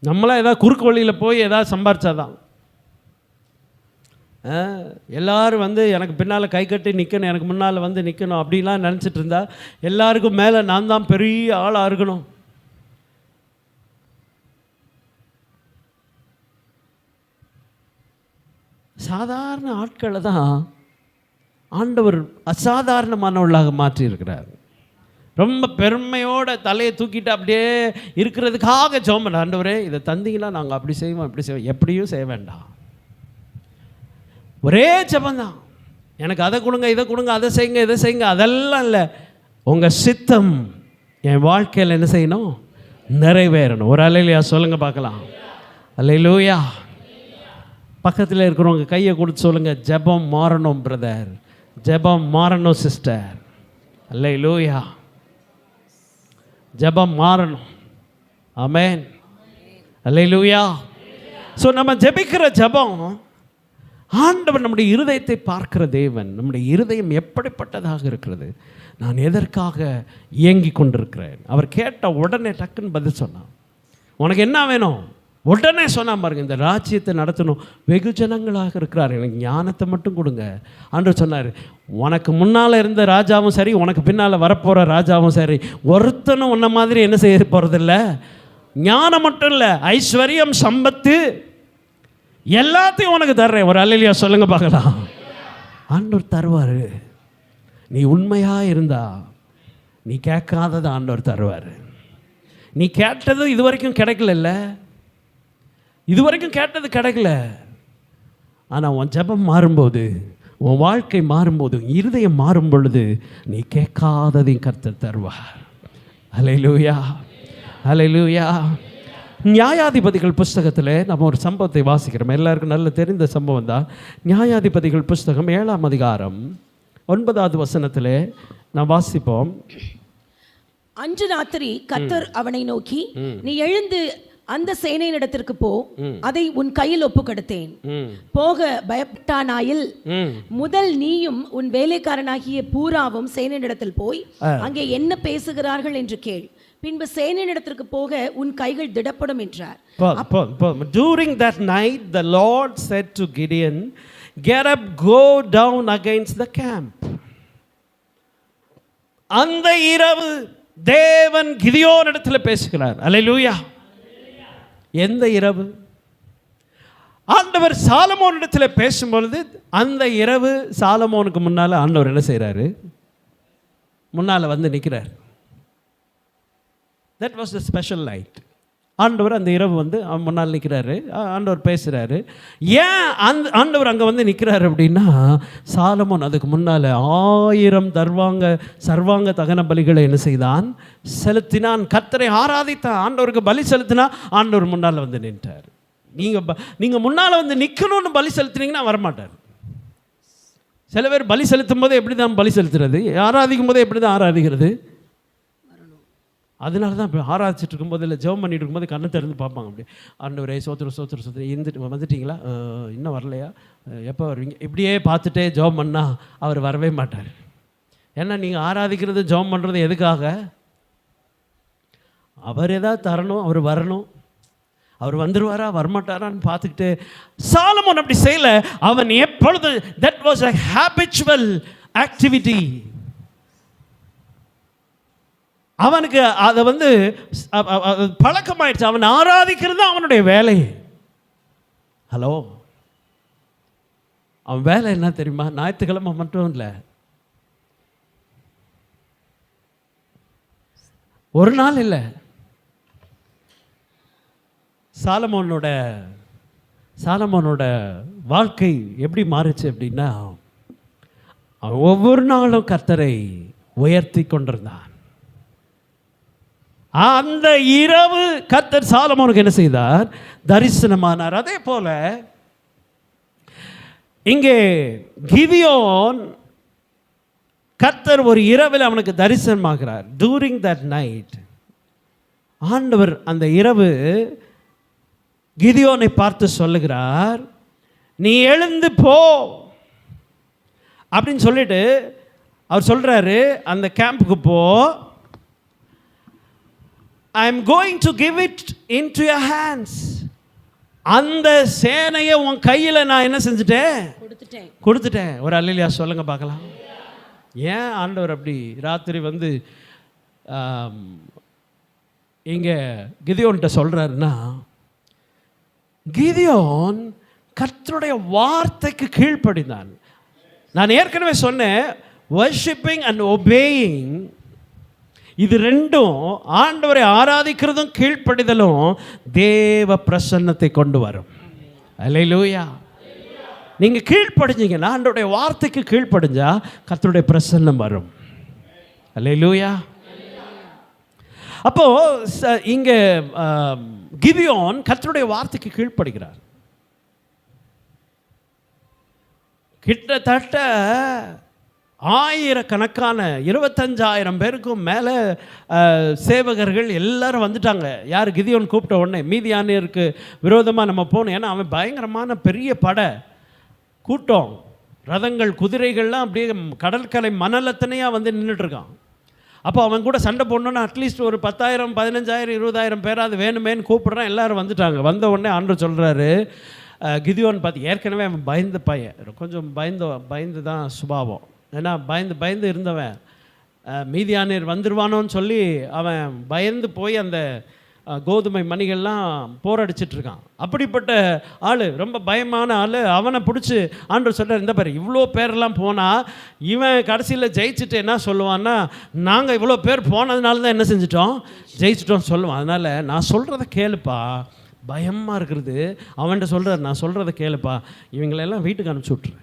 நம்மளாம் ஏதாவது குறுக்கு வழியில் போய் ஏதாவது சம்பாரிச்சாதான். எல்லோரும் வந்து எனக்கு பின்னால் கை கட்டி நிற்கணும், எனக்கு முன்னால் வந்து நிற்கணும் அப்படின்லாம் நினச்சிட்டு இருந்தா, எல்லாருக்கும் மேலே நான் தான் பெரிய ஆளாக இருக்கணும். சாதாரண ஆட்களை தான் ஆண்டவர் அசாதாரணமானவர்களாக மாற்றியிருக்கிறார். ரொம்ப பெருமையோட தலையை தூக்கிட்டு அப்படியே இருக்கிறதுக்காக ஜெபம் பண்ண, ஆண்டவரே இதை தந்தீங்கன்னா நாங்கள் அப்படி செய்வோம், இப்படி செய்வோம். எப்படியும் செய்ய வேண்டாம், ஒரே ஜெபந்தான். எனக்கு அதை கொடுங்க, இதை கொடுங்க, அதை செய்யுங்க, இதை செய்யுங்க, அதெல்லாம் இல்லை. உங்கள் சித்தம் என் வாழ்க்கையில் என்ன செய்யணும்? நிறைவேறணும். ஒரு அல்லேலூயா சொல்லுங்க பார்க்கலாம். அல்லேலூயா. பக்கத்தில் இருக்கிறவங்க கையை கொடுத்து சொல்லுங்கள், ஜெபம் மாறணும் பிரதர், ஜெபம் மாறணும் சிஸ்டர். அல்லேலூயா. ஜெபம் மாறணும். ஆமென். அல்லேலூயா. ஸோ நம்ம ஜெபிக்கிற ஜெபம், ஆண்டவர் நம்முடைய இருதயத்தை பார்க்கிற தேவன். நம்முடைய இருதயம் எப்படிப்பட்டதாக இருக்கிறது, நான் எதற்காக இயங்கி கொண்டிருக்கிறேன். அவர் கேட்ட உடனே டக்குன்னு பதில் சொன்னான். உனக்கு என்ன வேணும்? உடனே சொன்னான் பாருங்க, இந்த ராஜ்யத்தை நடத்தணும், வெகு ஜனங்களாக இருக்கிறார், எனக்கு ஞானத்தை மட்டும் கொடுங்க. ஆண்டவர் சொன்னார், உனக்கு முன்னால் இருந்த ராஜாவும் சரி, உனக்கு பின்னால் வரப்போகிற ராஜாவும் சரி, ஒருத்தனும் உன்ன மாதிரி என்ன செய்ய போகிறதில்ல, ஞானம் மட்டும் இல்லை, ஐஸ்வர்யம், சம்பத்து எல்லாத்தையும் உனக்கு தர்றேன். ஒரு அல்லேலூயா சொல்லுங்க பார்க்கலாம். ஆண்டவர் தருவார். நீ உண்மையாக இருந்தா நீ கேட்காதது ஆண்டவர் தருவார். நீ கேட்டது இது வரைக்கும் கிடைக்கல, இது வரைக்கும் கேட்டது கிடைக்கல. ஆனால் உன் ஜெபம் மாறும்போது, உன் வாழ்க்கை மாறும்போது, இருதயம் மாறும் பொழுது, நீ கேட்காததையும் கர்த்தர் தருவார். அல்லேலூயா, அல்லேலூயா. நியாயாதிபதிகள் புஸ்தகத்தில் நம்ம ஒரு சம்பவத்தை வாசிக்கிறோம். எல்லாருக்கும் நல்ல தெரிந்த சம்பவம் தான். நியாயாதிபதிகள் புஸ்தகம் 7ஆம் அதிகாரம் 9வது வசனத்தில் நாம் வாசிப்போம். அன்று ராத்திரி கர்த்தர் அவனை நோக்கி, நீ எழுந்து அந்த சேனையினிடத்திற்கு போ, அதை உன் கையில் ஒப்புக்கொடுத்தேன். போக பயப்பட்டானாயில் முதல் நீயும் உன் வேலைக்காரனாகிய பூராவும் சேனையினிடத்தில் போய் அங்கே என்ன பேசுகிறார்கள் என்று கேள். பின்பு சேனையினிடத்திற்கு போக உன் கைகள் திடப்படும் என்றார். During that night the Lord said to Gideon, get up, go down against the camp. அந்த இரவு தேவன் கிதியோனிடத்தில் பேசுகிறார். அல்லேலூயா. எந்த இரவு? ஆண்டவர் சாலமோனிடத்தில் பேசும்பொழுது அந்த இரவு சாலமோனுக்கு முன்னால் ஆண்டவர் என்ன செய்கிறாரு? முன்னால் வந்து நிற்கிறார். That was the special light. ஆண்டவர் அந்த இரவு வந்து அவன் முன்னால் நிற்கிறாரு, ஆண்டவர் பேசுகிறாரு. ஏன் ஆண்டவர் அங்கே வந்து நிற்கிறாரு அப்படின்னா, சாலமோன் அதுக்கு முன்னால் 1000 சர்வாங்க தகன பலிகளை என்ன செய்தான்? செலுத்தினான். கர்த்தரை ஆராதித்தான். ஆண்டவருக்கு பலி செலுத்தினா ஆண்டவர் முன்னால் வந்து நின்றார். நீங்கள் முன்னால் வந்து நிற்கணும்னு பலி செலுத்தினீங்கன்னா வரமாட்டார். சில பேர் பலி செலுத்தும் போது எப்படி தான் பலி செலுத்துறது, ஆராதிக்கும் போது எப்படி தான் ஆராதிக்கிறது? அதனால தான் இப்போ ஆராய்ச்சிட்டு இருக்கும்போது இல்லை ஜெபம் பண்ணிட்டு இருக்கும்போது கண்ணை திறந்து பார்ப்பாங்க. அப்படி ஆண்டவரே சோத்திரம் இருந்துட்டு வந்துட்டீங்களா, இன்னும் வரலையா, எப்போ வருவீங்க, இப்படியே பார்த்துட்டே ஜெபம் பண்ணால் அவர் வரவே மாட்டார். ஏன்னா நீங்கள் ஆராதிக்கிறது ஜெபம் பண்ணுறது எதுக்காக? அவர் ஏதாவது தரணும், அவர் வரணும். அவர் வந்துடுவாரா வரமாட்டாரான்னு பார்த்துக்கிட்டு சாலமோன் அப்படி செய்யலை. அவன் எப்பொழுது that was a habitual activity. அவனுக்கு அதை வந்து பழக்கமாயிடுச்சு. அவன் ஆராதிக்கிறது தான் அவனுடைய வேலை. ஹலோ, அவன் வேலை என்ன தெரியுமா? ஞாயிற்றுக்கிழமை மட்டும் இல்லை, ஒரு நாள் இல்லை. சாலமோனோட வாழ்க்கை எப்படி மாறுச்சு அப்படின்னா, அவன் ஒவ்வொரு நாளும் கர்த்தரை உயர்த்தி கொண்டிருந்தான். அந்த இரவு கர்த்தர் சாலமோனுக்கு என்ன செய்தார்? தரிசனமானார். அதே போல இங்கே கிதியோன் கர்த்தர் ஒரு இரவில் அவனுக்கு தரிசனமாகிறார். டூரிங் தட் நைட் ஆண்டவர் அந்த இரவு கிதியோனை பார்த்து சொல்லுகிறார், நீ எழுந்து போ அப்படின்னு சொல்லிட்டு அவர் சொல்றாரு, அந்த கேம்புக்கு போ, I am going to give it into your hands. அந்த சேனையை உன் கையில் நான் என்ன செஞ்சுட்டேன்? கொடுத்துட்டேன். ஒரு அல்லேலூயா சொல்லுங்க பார்க்கலாம். ஏன் ஆண்டவர் அப்படி ராத்திரி வந்து இங்கே கிதியோன்கிட்ட சொல்கிறாருன்னா, கிதியோன் கர்த்தருடைய வார்த்தைக்கு கீழ்ப்படிந்தான். நான் ஏற்கனவே சொன்னேன், வர்ஷிப்பிங் அண்ட் ஒபேயிங், இது ரெண்டும் ஆண்டவரை ஆராதிக்கிறதும் கீழ்ப்படிதலும் தேவ பிரசன்னத்தை கொண்டு வரும். அல்லேலூயா. நீங்கள் கீழ்ப்படிஞ்சீங்கன்னா, ஆண்டவருடைய வார்த்தைக்கு கீழ்ப்படிஞ்சா கர்த்தருடைய பிரசன்னம் வரும். அல்லேலூயா. அப்போ இங்கே கிதியோன் கர்த்தருடைய வார்த்தைக்கு கீழ்ப்படுகிறார். கிட்டத்தட்ட 1000கணக்கான 25,000 பேருக்கும் மேலே சேவகர்கள் எல்லாரும் வந்துட்டாங்க. யார்? கிதியோன் கூப்பிட்ட உடனே மீதியானியருக்கு விரோதமாக நம்ம போகணும். ஏன்னா அவன் பயங்கரமான பெரிய படை கூட்டம், ரதங்கள், குதிரைகள்லாம் அப்படியே கடற்கரை மணலத்தனையாக வந்து நின்றுட்டுருக்கான். அப்போ அவன் கூட சண்டை போடணுன்னா அட்லீஸ்ட் ஒரு 10,000, 15,000, 20,000 பேராது வேணுமேன்னு கூப்பிட்றான். எல்லோரும் வந்துட்டாங்க. வந்த உடனே ஆண்டவர் சொல்கிறாரு, கிதியோன் பார்த்து, ஏற்கனவே அவன் பயந்த பையன், கொஞ்சம் பயந்து தான் சுபாவம். ஏன்னா பயந்து இருந்தவன், மீதியானியர் வந்துடுவானோன்னு சொல்லி அவன் பயந்து போய் அந்த கோதுமை மணிகள்லாம் போரடிச்சிட்ருக்கான். அப்படிப்பட்ட ஆள், ரொம்ப பயமான ஆள். அவனை பிடிச்சி ஆண்டவர் சொல்கிறார், இந்த பாரு, இவ்வளோ பேரெல்லாம் போனால் இவன் கடைசியில் ஜெயிச்சுட்டு என்ன சொல்லுவான்னா, நாங்கள் இவ்வளோ பேர் போனதுனால தான் என்ன செஞ்சிட்டோம்? ஜெயிச்சிட்டோம் சொல்லுவான். அதனால் நான் சொல்கிறத கேளுப்பா, பயமாக இருக்கிறது. அவன்கிட்ட சொல்கிறார், நான் சொல்கிறத கேளுப்பா, இவங்களெல்லாம் வீட்டுக்கு அனுப்பிச்சி விட்ரு,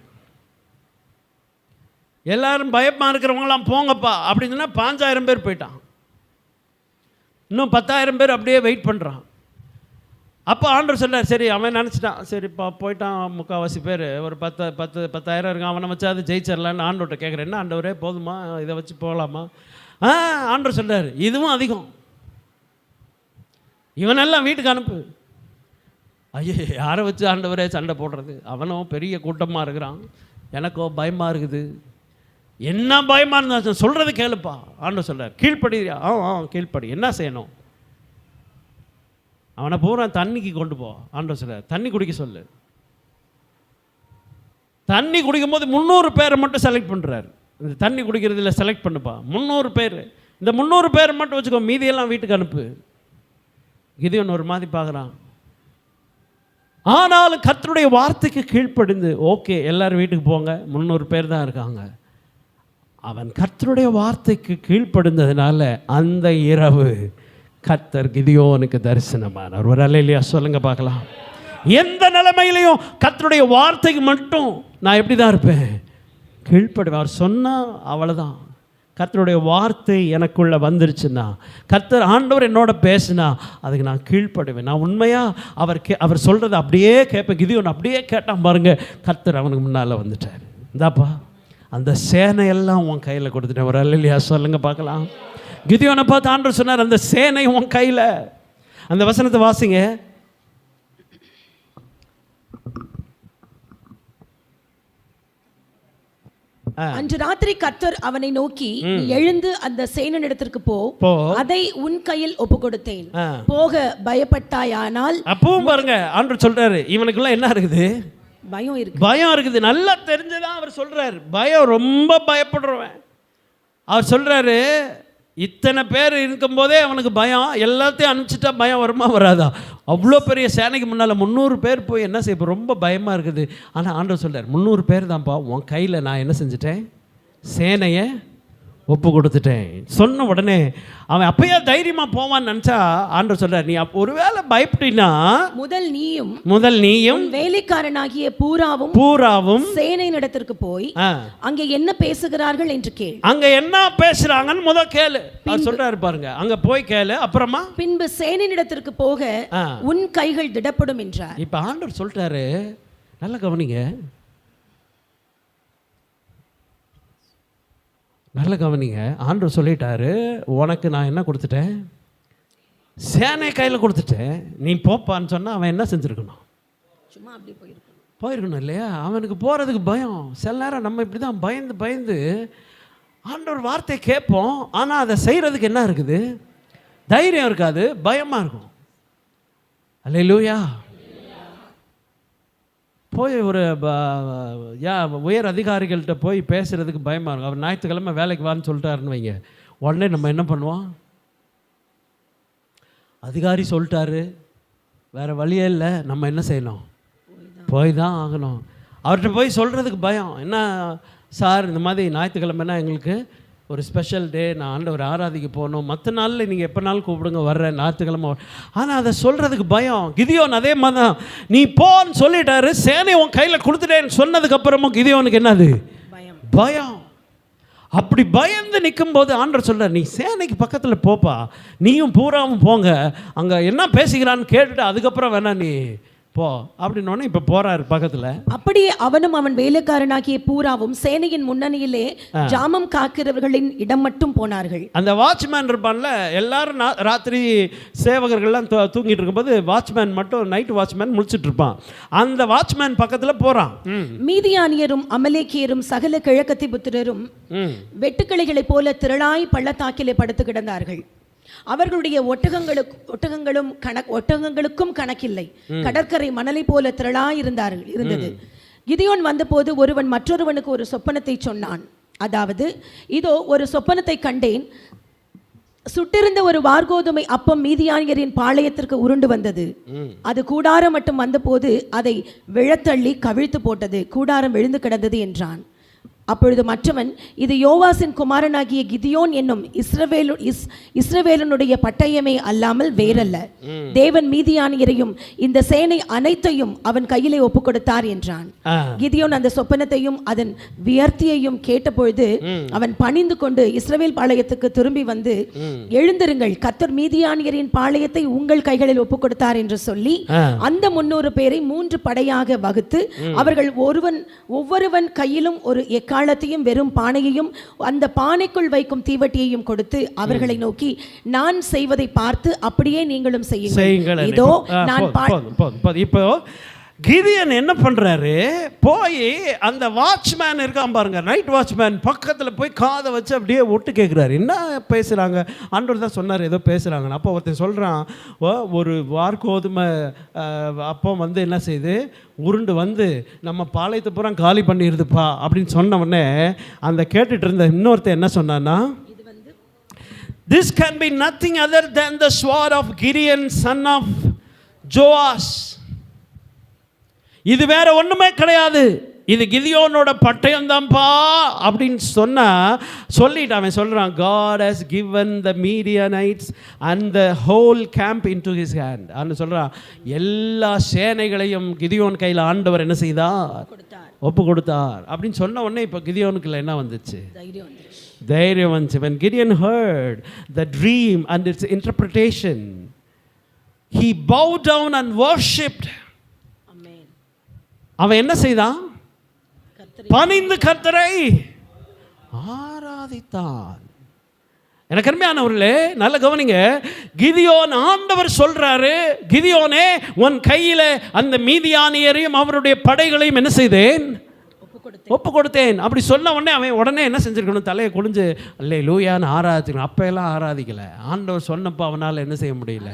எல்லோரும் பயமாக இருக்கிறவங்களாம் போங்கப்பா அப்படின்னு சொன்னால் 5,000 பேர் போயிட்டான். இன்னும் 10,000 பேர் அப்படியே வெயிட் பண்ணுறான். அப்போ ஆண்டவர் சொன்னார், சரி அவன் நினச்சிட்டான், சரிப்பா போயிட்டான், முக்கால்வாசி பேர், ஒரு 10,000 இருக்கான், அவனை வச்சா அது ஜெயிச்சிடலான்னு ஆண்டவர்கிட்ட கேட்குறேன். என்ன ஆண்டவரே போதுமா, இதை வச்சு போகலாமா? ஆண்டவர் சொன்னார், இதுவும் அதிகம், இவனெல்லாம் வீட்டுக்கு அனுப்பு. ஐயோ, யாரை வச்சு ஆண்டவரே சண்டை போடுறது? அவனும் பெரிய கூட்டமாக இருக்கிறான், எனக்கோ பயமாக இருக்குது. என்ன பயமாக இருந்தா சொல்கிறது கேளுப்பா. ஆண்டவர் சொல்கிறார், கீழ்ப்படியா? கீழ்ப்படி. என்ன செய்யணும்? அவனை பூரா தண்ணிக்கு கொண்டு போ. ஆண்டவர் சொல்கிறார், தண்ணி குடிக்க சொல்லு. தண்ணி குடிக்கும் போது 300 பேரை மட்டும் செலக்ட் பண்ணுறாரு. இந்த தண்ணி குடிக்கிறதுல செலக்ட் பண்ணுப்பா. 300 பேர். இந்த 300 பேர் மட்டும் வச்சுக்கோ, மீதியெல்லாம் வீட்டுக்கு அனுப்பு. கிதியோன் ஒரு மாதிரி பார்க்குறான். ஆனாலும் கர்த்தருடைய வார்த்தைக்கு கீழ்ப்படிந்து, ஓகே எல்லாரும் வீட்டுக்கு போங்க, 300 பேர் தான் இருக்காங்க. அவன் கர்த்தருடைய வார்த்தைக்கு கீழ்ப்படிந்ததுனால அந்த இரவு கர்த்தர் கிதியோனுக்கு தரிசனமானார். ஒரு அல்லேலூயா சொல்லுங்க பார்க்கலாம். எந்த நிலைமையிலையும் கர்த்தருடைய வார்த்தைக்கு மட்டும் நான் எப்படி தான் இருப்பேன், கீழ்ப்படுவேன். அவர் சொன்னால் அவ்வளோதான். கர்த்தருடைய வார்த்தை எனக்குள்ளே வந்துருச்சுன்னா, கர்த்தர் ஆண்டவர் என்னோட பேசுனா அதுக்கு நான் கீழ்ப்படுவேன். நான் உண்மையாக அவர் சொல்கிறத அப்படியே கேட்பேன். கிதியோன் அப்படியே கேட்டான் பாருங்க. கர்த்தர் அவனுக்கு முன்னால் வந்துட்டார். இந்தாப்பா அந்த சேனையெல்லாம் உன் கையில் கொடுத்துட்டேன். ஒரு அல்லேலூயா சொல்லுங்க பார்க்கலாம். கிதியோனை பார்த்து ஆண்டவர் சொன்னார், அந்த சேனை உன் கையில். அந்த வசனத்தை வாசிங்க. அன்று ராத்திரி கர்த்தர் அவனை நோக்கி, நீ எழுந்து அந்த சேனனிடத்திற்கு போ, அதை உன் கையில் ஒப்பு கொடுத்தேன். போக பயப்பட்டாயானால். அப்பவும் பாருங்க ஆண்டவர் சொல்றாரு, இவனுக்குள்ள என்ன இருக்குது, பயம் இருக்கு. பயம் இருக்குது. நல்லா தெரிஞ்சுதான் அவர் சொல்றாரு. பயம், ரொம்ப பயப்படுறவன். அவர் சொல்றாரு, இத்தனை பேர் இருக்கும்போதே அவனுக்கு பயம். எல்லாத்தையும் அனுப்பிச்சிட்டா பயம் வருமா வராதா? அவ்வளோ பெரிய சேனைக்கு முன்னால் 300 பேர் போய் என்ன செய்ய, ரொம்ப பயமாக இருக்குது. ஆனால் ஆண்டவர் சொல்கிறார், 300 பேர் தான்ப்பா, உன் கையில் நான் என்ன செஞ்சுட்டேன், சேனையை ஒப்பு கொடுத்துட்டேன். சொன்ன உடனே அவன் அப்பயே தைரியமாக போவான்னு நினச்சா ஆண்டவர் சொல்கிறார், நீ ஒருவேளை பயப்பட்டினா முதல் நீயும் வேலைக்காரனாகிய பூராவும் சேனையின் இடத்திற்கு போய் அங்கே என்ன பேசுகிறார்கள் என்று கேள். அங்க என்ன பேசுறாங்கன்னு முதல் கேளு. சொல்றாரு பாருங்க, அங்க போய் கேளு. அப்புறமா பின்பு சேனையின் இடத்திற்கு போக உன் கைகள் திடப்படும் என்றார். இப்ப ஆண்டவர் சொல்லிட்டாரு, நல்லா கவனிங்க, நல்ல கவனிங்க. ஆண்டவர் சொல்லிட்டாரு, உனக்கு நான் என்ன கொடுத்துட்டேன், சேனை கையில் கொடுத்துட்டேன், நீ போப்பான்னு சொன்னால் அவன் என்ன செஞ்சுருக்கணும், சும்மா அப்படி போயிருக்கணும் இல்லையா? அவனுக்கு போகிறதுக்கு பயம். சில நேரம் நம்ம இப்படி தான் பயந்து ஆண்டவர் வார்த்தையை கேட்போம், ஆனால் அதை செய்கிறதுக்கு என்ன இருக்குது, தைரியம் இருக்காது, பயமாக இருக்கும். அல்லேலூயா. போய் ஒரு உயர் அதிகாரிகள்கிட்ட போய் பேசுகிறதுக்கு பயமாக இருக்கும். அவர் ஞாயிற்றுக்கிழமை வேலைக்கு வான்னு சொல்லிட்டாருன்னு வைங்க, உடனே நம்ம என்ன பண்ணுவோம், அதிகாரி சொல்லிட்டாரு, வேறு வழியே இல்லை, நம்ம என்ன செய்யணும், போய் தான் ஆகணும். அவர்கிட்ட போய் சொல்கிறதுக்கு பயம். என்ன சார், இந்த மாதிரி ஞாயிற்றுக்கிழமைனா எங்களுக்கு ஒரு ஸ்பெஷல் டே, நான் ஆண்டவர் ஆராதிக்க போகணும், மற்ற நாளில் நீங்கள் எப்போனாலும் கூப்பிடுங்க, வர்றேன், ஞாயிற்றுக்கிழமை. ஆனால் அதை சொல்கிறதுக்கு பயம். கிதியோன் அதே மாதிரி தான், நீ போன்னு சொல்லிட்டாரு, சேனை உன் கையில் கொடுத்துட்டேன்னு சொன்னதுக்கப்புறமும் கிதியோனுக்கு என்னது, பயம். அப்படி பயந்து நிற்கும்போது ஆண்டவர் சொல்கிறார், நீ சேனைக்கு பக்கத்தில் போப்பா, நீயும் பூராவும் போங்க, அங்கே என்ன பேசுகிறான்னு கேட்டுட்டு அதுக்கப்புறம் வேணா நீ போ அப்படின்னோடனே இப்போ போறாரு பக்கத்தில். அப்படியே அவனும் அவன் வேலைக்காரனாகிய பூராவும் சேனையின் முன்னணியிலே ஜாமம் காக்கிறவர்களின் இடம் மட்டும் போனார்கள். அந்த வாட்ச்மேன் இருப்பான்ல, எல்லாரும் ராத்திரி சேவகர்கள்லாம் தூங்கிட்டு இருக்கும்போது வாட்ச்மேன் மட்டும், நைட் வாட்ச்மேன் முழிச்சிட்டு இருப்பான். அந்த வாட்ச்மேன் பக்கத்தில் போகிறான். மீதியானியரும் அமலேக்கியரும் சகல கிழக்கத்தி புத்திரரும் வெட்டுக்கிளைகளைப் போல திரளாய் பள்ளத்தாக்கிலே படுத்து கிடந்தார்கள். அவர்களுடைய ஒட்டகங்களுக்கும் கணக்கில்லை. கடற்கரை மணலை போல திரளாயிருந்தது. கிதியோன் வந்தபோது ஒருவன் மற்றொருவனுக்கு ஒரு சொப்பனத்தை சொன்னான். அதாவது, இதோ ஒரு சொப்பனத்தை கண்டேன், சுட்டிருந்த ஒரு வார்கோதுமை அப்பம் மீதியானியரின் பாளையத்திற்கு உருண்டு வந்தது. அது கூடாரம் மட்டும் வந்தபோது அதை விழத்தள்ளி கவிழ்த்து போட்டது, கூடாரம் விழுந்து கிடந்தது என்றான். அப்பொழுது மற்றவன், இது யோவாசின் குமாரனாகிய கிதியோன் என்னும் இஸ்ரவேலனுடைய பட்டயமே அல்லாமல் வேறல்ல. தேவன் மீதியானியரையும் இந்த சேனை அனைத்தையும் அவன் கையிலே ஒப்பு கொடுத்தார் என்றான். கிதியோன் அந்த சொப்பனத்தையும் அதன் வியர்த்தியையும் கேட்டபொழுது அவன் பணிந்து கொண்டு இஸ்ரவேல் பாளையத்துக்கு திரும்பி வந்து, எழுந்திருங்கள், கர்த்தர் மீதியானியரின் பாளையத்தை உங்கள் கைகளில் ஒப்பு கொடுத்தார் என்று சொல்லி அந்த 300 பேரை 3 படையாக வகுத்து அவர்கள் ஒவ்வொருவன் கையிலும் ஒரு காலத்தையும் வெறும் பானையையும் அந்த பானைக்குள் வைக்கும் தீவட்டியையும் கொடுத்து அவர்களை நோக்கி, நான் செய்வதை பார்த்து அப்படியே நீங்களும் செய்யுங்கள். இதோ நான் இப்போ கிதியன் என்ன பண்ணுறாரு, போய் அந்த வாட்ச்மேன் இருக்கான் பாருங்க, நைட் வாட்ச்மேன் பக்கத்தில் போய் காதை வச்சு அப்படியே ஒட்டு கேட்குறாரு. என்ன பேசுகிறாங்க, ஆண்டவர் தான் சொன்னார் ஏதோ பேசுகிறாங்கன்னு. அப்போ ஒருத்தன் சொல்கிறான், ஒரு வார்கோதுமை அப்போ வந்து என்ன செய்யுது, உருண்டு வந்து நம்ம பாளையத்தை பூரா காலி பண்ணிடுதுப்பா அப்படின்னு சொன்ன உடனே அந்த கேட்டுட்டு இருந்த இன்னொருத்தன் என்ன சொன்னான்னா, this can be nothing other than the sword of Gideon son of Joash. இது வேற ஒண்ணுமே கிடையாது, இது கிதியோனோட பட்டயம் தான்ப்பா அப்படின்னு சொல்லிட்டு அவன் சொல்றான், God has given the Midianites and the whole camp into his hand. அவன் சொல்றான், எல்லா சேனைகளையும் கிதியோன் கையில் ஆண்டவர் என்ன செய்தார், ஒப்பு கொடுத்தார் அப்படின்னு சொன்ன உடனே இப்போ கிதியோனுக்குள்ள என்ன வந்துச்சு, தைரியம் வந்துச்சு. When Gideon heard the dream and its interpretation, he bowed down and worshipped. அவன் என்ன செய்தான், பணிந்து கர்த்தரை ஆராதித்தான். எனக்கு அருமையானவர்களே, நல்ல கவனிங்க. கிதியோன் ஆண்டவர் சொல்றாரு, கிதியோனே உன் கையில அந்த மீதியானியரையும் அவருடைய படைகளையும் என்ன செய்தேன், ஒப்பு கொடுத்தேன். அப்படி சொன்ன உடனே என்ன செஞ்சிருக்கணும், தலையை குளிஞ்சு அல்லேலூயான்னு ஆராதிக்கணும். அப்ப எல்லாம் ஆராதிக்கல. ஆண்டவர் சொன்னப்போ அவனால் என்ன செய்ய முடியல,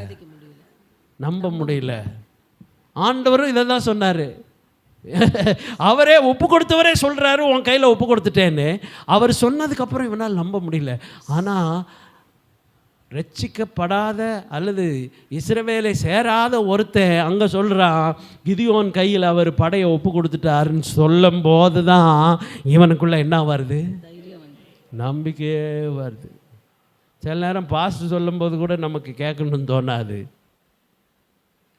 நம்ப முடியல. ஆண்டவரும் இதை தான் சொன்னார். அவரே ஒப்பு கொடுத்தவரே சொல்கிறாரு, உன் கையில் ஒப்பு கொடுத்துட்டேன்னு. அவர் சொன்னதுக்கப்புறம் இவனால் நம்ப முடியல. ஆனால் ரட்சிக்கப்படாத அல்லது இஸ்ரவேலை சேராத ஒருத்தன் அங்கே சொல்கிறான், கிதியோன் கையில் அவர் படையை ஒப்பு கொடுத்துட்டாருன்னு சொல்லும் போது தான் இவனுக்குள்ளே என்ன வருது, நம்பிக்கையே வருது. சில நேரம் பாஸ்ட் சொல்லும்போது கூட நமக்கு கேட்கணும்னு தோணாது.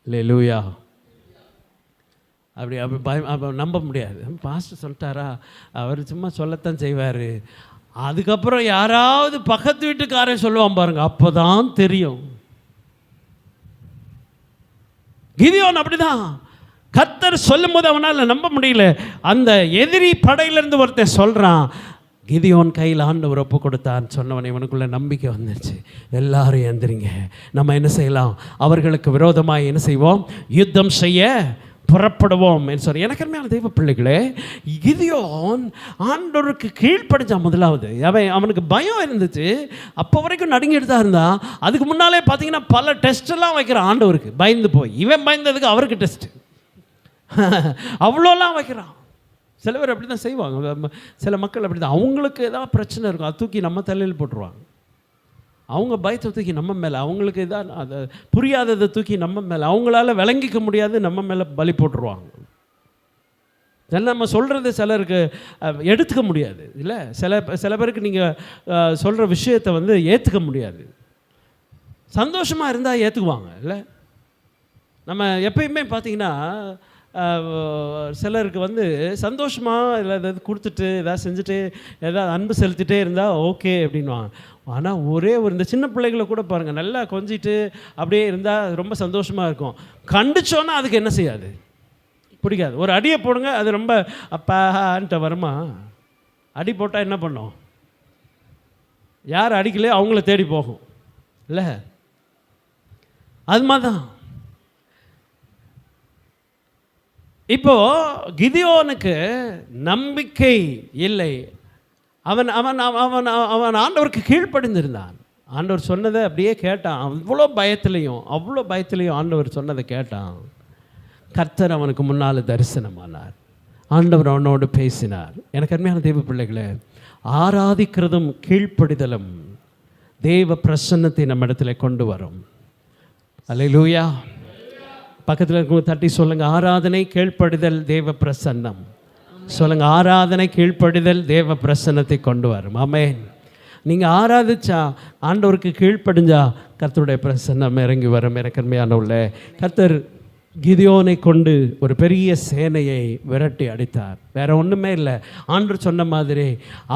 அல்லேலூயா. அப்படி நம்ப முடியாது. பாஸ்டர் சொல்லிட்டாரா, அவர் சும்மா சொல்லத்தான் செய்வார். அதுக்கப்புறம் யாராவது பக்கத்து வீட்டுக்காரன் சொல்லுவான் பாருங்க, அப்போ தான் தெரியும். கிதியோன் அப்படிதான், கர்த்தர் சொல்லும் போது அவனால் நம்ப முடியல. அந்த எதிரி படையிலேருந்து ஒருத்தன் சொல்கிறான், கிதியோன் கையில் ஆண்டவர் ஒப்பு கொடுத்தான்னு சொன்னவன் இவனுக்குள்ள நம்பிக்கை வந்துச்சு. எல்லாரும் எந்திரிங்க, நம்ம என்ன செய்யலாம், அவர்களுக்கு விரோதமாக என்ன செய்வோம், யுத்தம் செய்ய புறப்படுவோம் என்று சொல்லி. எனக்கு அருமையான தெய்வ பிள்ளைகளே, கிதியோன் ஆண்டவருக்கு கீழ்ப்படிஞ்சான். முதலாவது அவனுக்கு பயம் இருந்துச்சு, அப்போ வரைக்கும் நடுங்கிட்டு தான் இருந்தான். அதுக்கு முன்னாலே பார்த்தீங்கன்னா பல டெஸ்ட்டெல்லாம் வைக்கிறான் ஆண்டவருக்கு, பயந்து போய். இவன் பயந்ததுக்கு அவருக்கு டெஸ்ட்டு அவ்வளோலாம் வைக்கிறான். சில பேர் அப்படி தான் செய்வாங்க. சில மக்கள் அப்படி தான், அவங்களுக்கு ஏதாவது பிரச்சனை இருக்கும், அது தூக்கி நம்ம தலையில் போட்டுருவாங்க. அவங்க பயத்தை தூக்கி நம்ம மேலே, அவங்களுக்கு இதான் அதை புரியாததை தூக்கி நம்ம மேலே, அவங்களால விளங்கிக்க முடியாது நம்ம மேலே பலி போட்டுருவாங்க. நம்ம சொல்கிறது சிலருக்கு எடுத்துக்க முடியாது இல்லை. சில பேருக்கு நீங்கள் சொல்கிற விஷயத்தை வந்து ஏற்றுக்க முடியாது. சந்தோஷமாக இருந்தால் ஏற்றுக்குவாங்க இல்லை. நம்ம எப்பயுமே பார்த்திங்கன்னா சிலருக்கு வந்து சந்தோஷமாக இல்லை ஏதாவது கொடுத்துட்டு ஏதாவது செஞ்சுட்டு ஏதாவது அன்பு செலுத்திட்டே இருந்தால் ஓகே அப்படின்வாங்க. ஆனால் ஒரே இந்த சின்ன பிள்ளைகளை கூட பாருங்கள், நல்லா கொஞ்சிட்டு அப்படியே இருந்தால் ரொம்ப சந்தோஷமாக இருக்கும். கண்டிச்சோன்னா அதுக்கு என்ன செய்யாது, பிடிக்காது. ஒரு அடியை போடுங்க, அது ரொம்ப அப்பான்ட்டு வருமா. அடி போட்டால் என்ன பண்ணோம், யார் அடிக்கலையோ அவங்கள தேடி போகும் இல்லை. அது மாதிரி தான் இப்போது கிதியோனுக்கு நம்பிக்கை இல்லை. அவன் அவன் அவன் அவன் ஆண்டவருக்கு கீழ்ப்படிந்திருந்தான். ஆண்டவர் சொன்னதை அப்படியே கேட்டான். அவ்வளோ பயத்திலையும் ஆண்டவர் சொன்னதை கேட்டான். கர்த்தர் அவனுக்கு முன்னால் தரிசனமானார். ஆண்டவர் அவனோடு பேசினார். எனக்கு அருமையான தெய்வ பிள்ளைகளே, ஆராதிக்கிறதும் கீழ்ப்படிதலும் தேவ பிரசன்னத்தை நம்ம இடத்துல கொண்டு வரும். அல்லேலூயா. பக்கத்தில் இருக்க தட்டி சொல்லுங்கள், ஆராதனை கீழ்ப்படிதல் தேவ பிரசன்னம். சொல்லுங்கள், ஆராதனை கீழ்ப்படிதல் தேவ பிரசன்னத்தை கொண்டு வரும். ஆமென். நீங்கள் ஆராதிச்சா, ஆண்டவருக்கு கீழ்ப்படிஞ்சா கர்த்தருடைய பிரசன்னம் இறங்கி வரும். இறக்கன்மையானவுள்ள கர்த்தர் கிதியோனை கொண்டு ஒரு பெரிய சேனையை விரட்டி அடித்தார். வேற ஒன்றுமே இல்லை. ஆண்டவர் சொன்ன மாதிரி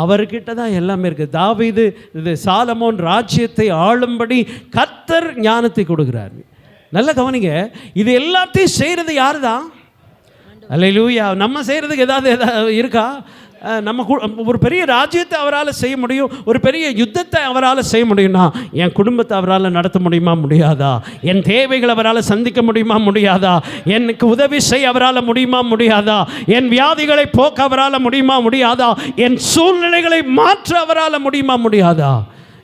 அவர்கிட்ட தான் எல்லாமே இருக்குது. தாவீது இது சாலமோன் ராஜ்யத்தை ஆளும்படி கர்த்தர் ஞானத்தை கொடுக்குறார். நல்ல கவனிங்க, இது எல்லாத்தையும் செய்கிறது யாரு தான்? அல்லேலூயா. நம்ம செய்கிறதுக்கு ஏதாவது இருக்கா? ஒரு பெரிய ராஜ்யத்தை அவரால் செய்ய முடியும், ஒரு பெரிய யுத்தத்தை அவரால் செய்ய முடியும்னா என் குடும்பத்தை அவரால் நடத்த முடியுமா? முடியாதா? என் தேவைகளை அவரால் சந்திக்க முடியுமா? முடியாதா? எனக்கு உதவி செய்ய அவரால் முடியுமா? முடியாதா? என் வியாதிகளை போக்க அவரால் முடியுமா? முடியாதா? என் சூழ்நிலைகளை மாற்ற அவரால் முடியுமா? முடியாதா?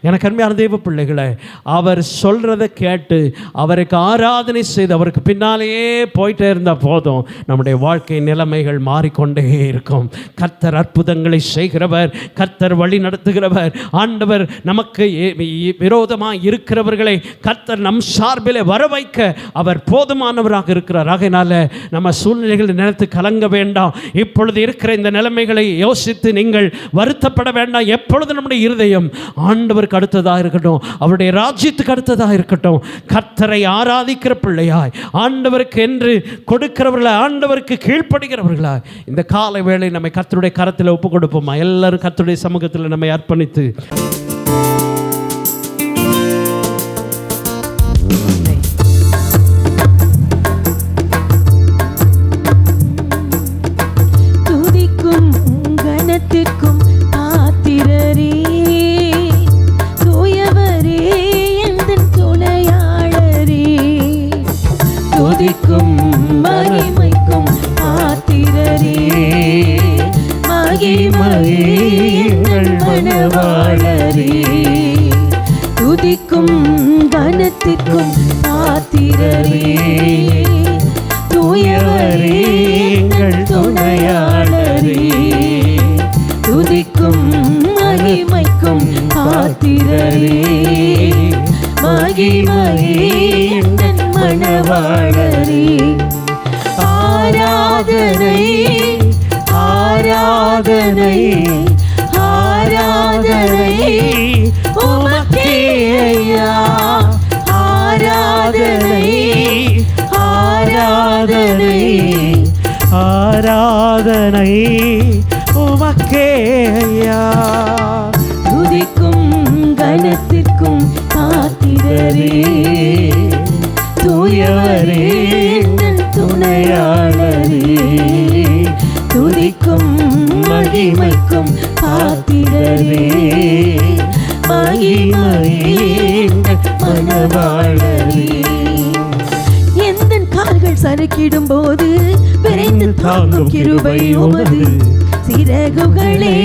எனக்கு அருமையான தெய்வ பிள்ளைகளை, அவர் சொல்கிறத கேட்டு அவருக்கு ஆராதனை செய்து அவருக்கு பின்னாலேயே போயிட்டே இருந்தால் போதும், நம்முடைய வாழ்க்கை நிலைமைகள் மாறிக்கொண்டே இருக்கும். கர்த்தர் அற்புதங்களை செய்கிறவர், கர்த்தர் வழி நடத்துகிறவர். ஆண்டவர் நமக்கு விரோதமாக இருக்கிறவர்களை கர்த்தர் நம் சார்பில் வர வைக்க அவர் போதுமானவராக இருக்கிறார். ஆகையினால நம்ம சூழ்நிலைகளை நினைத்து கலங்க வேண்டாம். இப்பொழுது இருக்கிற இந்த நிலைமைகளை யோசித்து நீங்கள் வருத்தப்பட வேண்டாம். எப்பொழுது நம்முடைய இருதயம் ஆண்டவர் அடுத்ததாக இருக்கட்டும், அவருடைய ராஜ்யத்துக்கு அடுத்ததாக இருக்கட்டும். கர்த்தரை ஆராதிக்கிற பிள்ளையாய், ஆண்டவருக்கு என்று கொடுக்கிறவர்களாய், ஆண்டவருக்கு கீழ்ப்படுகிறவர்களாய் இந்த காலை வேளை நம்மை கர்த்தருடைய கரத்தில் ஒப்பு கொடுப்போமா? எல்லாரும் கர்த்தருடைய சமூகத்தில் நம்மை அர்ப்பணித்து துதிக்கும் கனத்திற்கும் ஆத்திரரே, துதிக்கும் மகிமைக்கும் பாத்திரரே, மகிமையே எங்கள் மனவாளரே. துதிக்கும் கனத்திற்கும் பாத்திரரே, தூயவரே எங்கள் துணையாளரே. துதிக்கும் மகிமைக்கும் பாத்திரரே, மகிமையே எங்கள் மனவாளரே. ஆராதனை ஆராதனை ஆராதனை உமக்கே ஐயா. ஆராதனை ஆராதனை ஆராதனை உமக்கே ஐயா. துதிக்கும் கனத்திற்கும் பாத்திரரே, தூயவரே துணையாளரே. துதிக்கும் மகிமைக்கும் பாத்திரரே, மகிமையே மனவாளரே. எந்த கால்கள் சறுக்கிடும் போது விரைந்து தாங்கும் கிருபை உமது. சிறகுகளே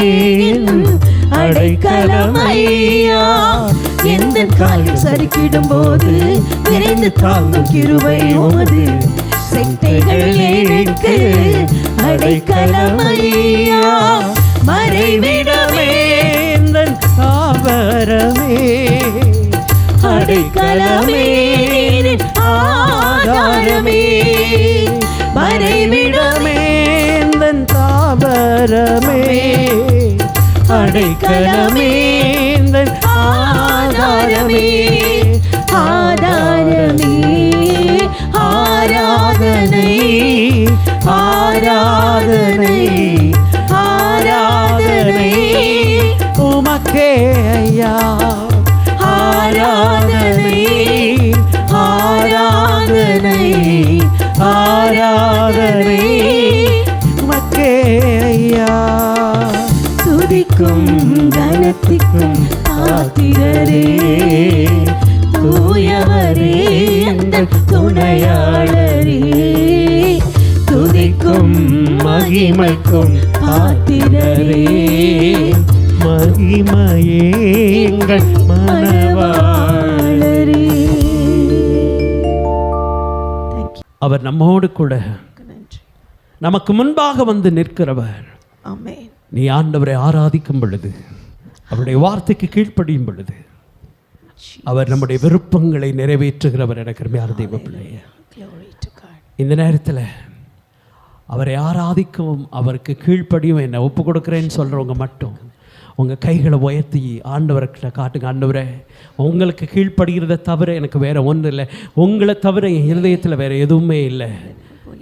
அடைக்கலமையா. எந்த கால்கள் சறுக்கிடும் போது விரைந்து தாங்கும் கிருபை உமது. செட்டைகள் எனக்கு அடைக்கலமையா. மறைவிடமே தாவரமே, அடைக்கலமே ஆதாரமே. மறைவிடமே தாவரமே, அடைக்கலமே ஆதாரமே. ஆதாரமே ஆராதனை ஆராதனை ஆராதனை உமக்கே ஐயா. ஆராதனை ஆராதனை ஆராதனை உமக்கே ஐயா. துதிக்கும் கனத்திற்கும் பாத்திரரே, தூயவரே எங்கள் துணையாளரே. துதிக்கும் மகிமைக்கும் பாத்திரரே, மகிமையே எங்கள் மனவாளரே. அவர் நம்மோடு கூட நமக்கு முன்பாக வந்து நிற்கிறவர். ஆமென். நீ ஆண்டவரை ஆராதிக்கும் பொழுது, அவருடைய வார்த்தைக்கு கீழ்ப்படியும் பொழுது, அவர் நம்முடைய விருப்பங்களை நிறைவேற்றுகிறவர். எனக்கு அருமையான தெய்வ பிள்ளையே, இந்த நேரத்தில் அவரை ஆராதிக்கவும் அவருக்கு கீழ்ப்படியும் என்னை ஒப்பு கொடுக்குறேன்னு சொல்கிறவங்க மட்டும் உங்கள் கைகளை உயர்த்தி ஆண்டவர்கிட்ட காட்டுங்க. ஆண்டவரே, உங்களுக்கு கீழ்ப்படுகிறத தவிர எனக்கு வேறு ஒன்றும் இல்லை. உங்களை தவிர என் இருதயத்தில் வேறு எதுவுமே இல்லை.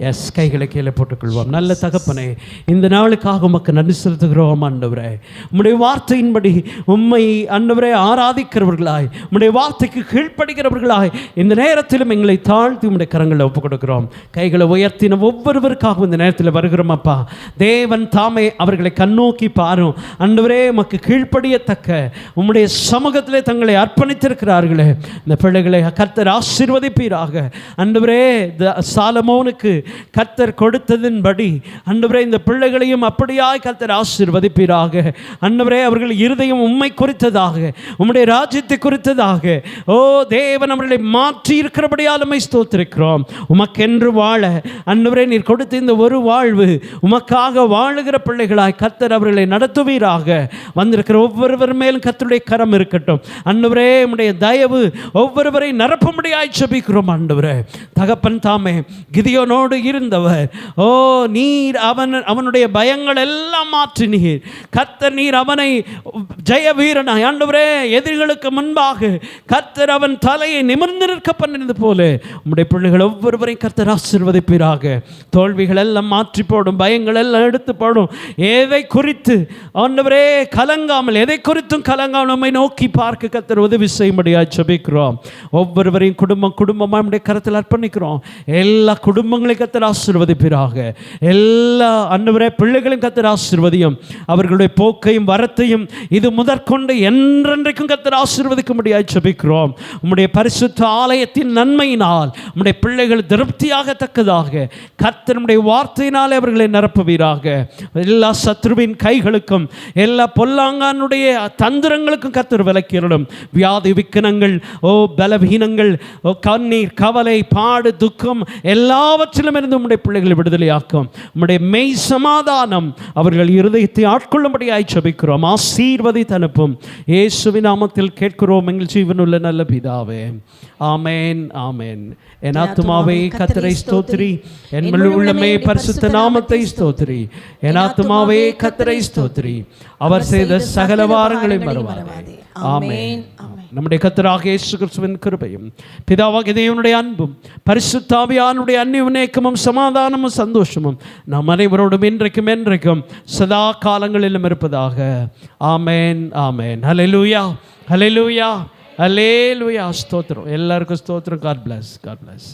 எஸ், கைகளை கீழே போட்டுக்கொள்வோம். நல்ல தகப்பனே, இந்த நாளுக்காக உமக்கு நன்றி செலுத்துகிறோம் ஆண்டவரே. உம்முடைய வார்த்தையின்படி உம்மை ஆண்டவரே ஆராதிக்கிறவர்களாய், உம்முடைய வார்த்தைக்கு கீழ்ப்படுகிறவர்களாய் இந்த நேரத்திலும் எங்களை தாழ்த்தி உம்முடைய கரங்களை ஒப்புக் கொடுக்கிறோம். கைகளை உயர்த்தின ஒவ்வொருவருக்காகவும் இந்த நேரத்தில் வருகிறோம் அப்பா. தேவன் தாமே அவர்களை கண்ணோக்கி பாரும் ஆண்டவரே. உமக்கு கீழ்ப்படியத்தக்க உம்முடைய சமூகத்திலே தங்களை அர்ப்பணித்திருக்கிறார்களே, இந்த பிள்ளைகளை கர்த்தர் ஆசீர்வதிப்பீராக ஆண்டவரே. சாலமோனுக்கு கர்த்தர் கொடுத்ததின்படி ஆண்டவரே இந்த பிள்ளைகளையும் அப்படியாய் கர்த்தர் ஆசீர்வதிப்பீராக ஆண்டவரே. அவர்கள் இருதயம் உம்மை குறித்ததாக, உம்முடைய ராஜ்யத்தை குறித்ததாக, ஓ தேவன் அவர்களை மாற்றி இருக்கிறபடியால் உம்மை ஸ்தோத்திரிக்கிறோம். உமக்கென்று வாழ ஆண்டவரே நீர் கொடுத்த இந்த ஒரு வாழ்வு உமக்காக வாழுகிற பிள்ளைகளாய் கர்த்தர் அவர்களை நடத்துவீராக. வந்திருக்கிற ஒவ்வொருவர் மேலும் கர்த்தருடைய கரம் இருக்கட்டும் ஆண்டவரே. உம்முடைய தயவு ஒவ்வொருவரை நிரப்பும்படியாய் ஜெபிக்கிறோம் ஆண்டவரே. தகப்பன் தாமே கிதியோனோடு இருந்தவர், ஓ நீர் அவனுடைய பயங்கள் எல்லாம் மாற்றினீர் கர்த்தர். நீர் அவனை ஜெய வீரனாய் ஆண்டவரே எதிரிகளுக்கு முன்பாக கர்த்தர் அவன் தலையை நிமிர்ந்து நிற்க பண்ணினது போல உம்முடைய பிள்ளைகள் ஒவ்வொருவரையும் கர்த்தர் ஆசீர்வதிப்பீராக. தோல்விகள் எல்லாம் மாற்றி போடும், பயங்கள் எல்லாம் எடுத்து போடும். எதை குறித்து ஆண்டவரே கலங்காமல், எதை குறித்தும் கலங்காமல் நம்மை நோக்கி பார்க்க கர்த்தர் உதவி செய்யும்படியாய் ஜெபிக்கிறோம். ஒவ்வொருவரையும் குடும்பமாக நம்முடைய கரத்தில் அர்ப்பணிக்கிறோம். எல்லா குடும்பங்களையும் கர்த்தர் ஆசீர்வதிப்பீராக. எல்லா ஆண்டவரே பிள்ளைகளையும் கர்த்தர் ஆசீர்வதியும். அவர்களுடைய போக்கையும் வரத்தையும் இது முதற்கொண்டு என்றென்றைக்கும் கர்த்தர் ஆசீர்வதிக்கும்படியாய் ஜெபிக்கிறோம். உம்முடைய பரிசுத்த ஆலயத்தின் நன்மையினால் உம்முடைய பிள்ளைகள் திருப்தியாகத்தக்கதாக கர்த்தர் உம்முடைய வார்த்தையினாலே அவர்களை நிரப்புவீராக. எல்லா சத்ருவின் கைகளுக்கும் எல்லா பொல்லாங்கானுடைய தந்திரங்களுக்கும் கர்த்தர் விலக்கிடும். வியாதி விக்கனங்கள், ஓ பலவீனங்கள், ஓ கண்ணீர், கவலை, பாடு, துக்கம் எல்லாவற்றிலும் இருந்து உம்முடைய பிள்ளைகளை விடுதலையாக்கும். உம்முடைய மெய் சமாதானம் அவர்கள் இருதயத்தை ஆட்கொள்ளும்படியாய் ஜெபிக்கிறோம். ஆசீர்வதித்து அனுப்பும். இயேசுவின் நாமத்தில் கேட்கிறோம் எங்கள் ஜீவனுள்ள நல்ல பிதாவே. ஆமேன், ஆமேன். என் ஆத்துமாவே கர்த்தரை ஸ்தோத்திரி, என் முழு உள்ளமே பரிசுத்த நாமத்தை ஸ்தோத்திரி. என் ஆத்துமாவே கர்த்தரை ஸ்தோத்திரி, அவர் செய்த சகல வாரங்களை மறவாதே. ஆமென். நம்முடைய கர்த்தராகிய இயேசு கிறிஸ்துவின் கிருபையும் பிதாவாகிய தேவனுடைய அன்பும் பரிசுத்த ஆவியானவருடைய அந்யோன்யமும் சமாதானமும் சந்தோஷமும் நம் அனைவரோடும் இன்றைக்கும் என்றைக்கும் சதா காலங்களிலும் இருப்பதாக. ஆமென், ஆமென். ஹல்லேலூயா, ஹல்லேலூயா, ஹல்லேலூயா. ஸ்தோத்திரம், எல்லாருக்கும் ஸ்தோத்திரம். God bless, God plus.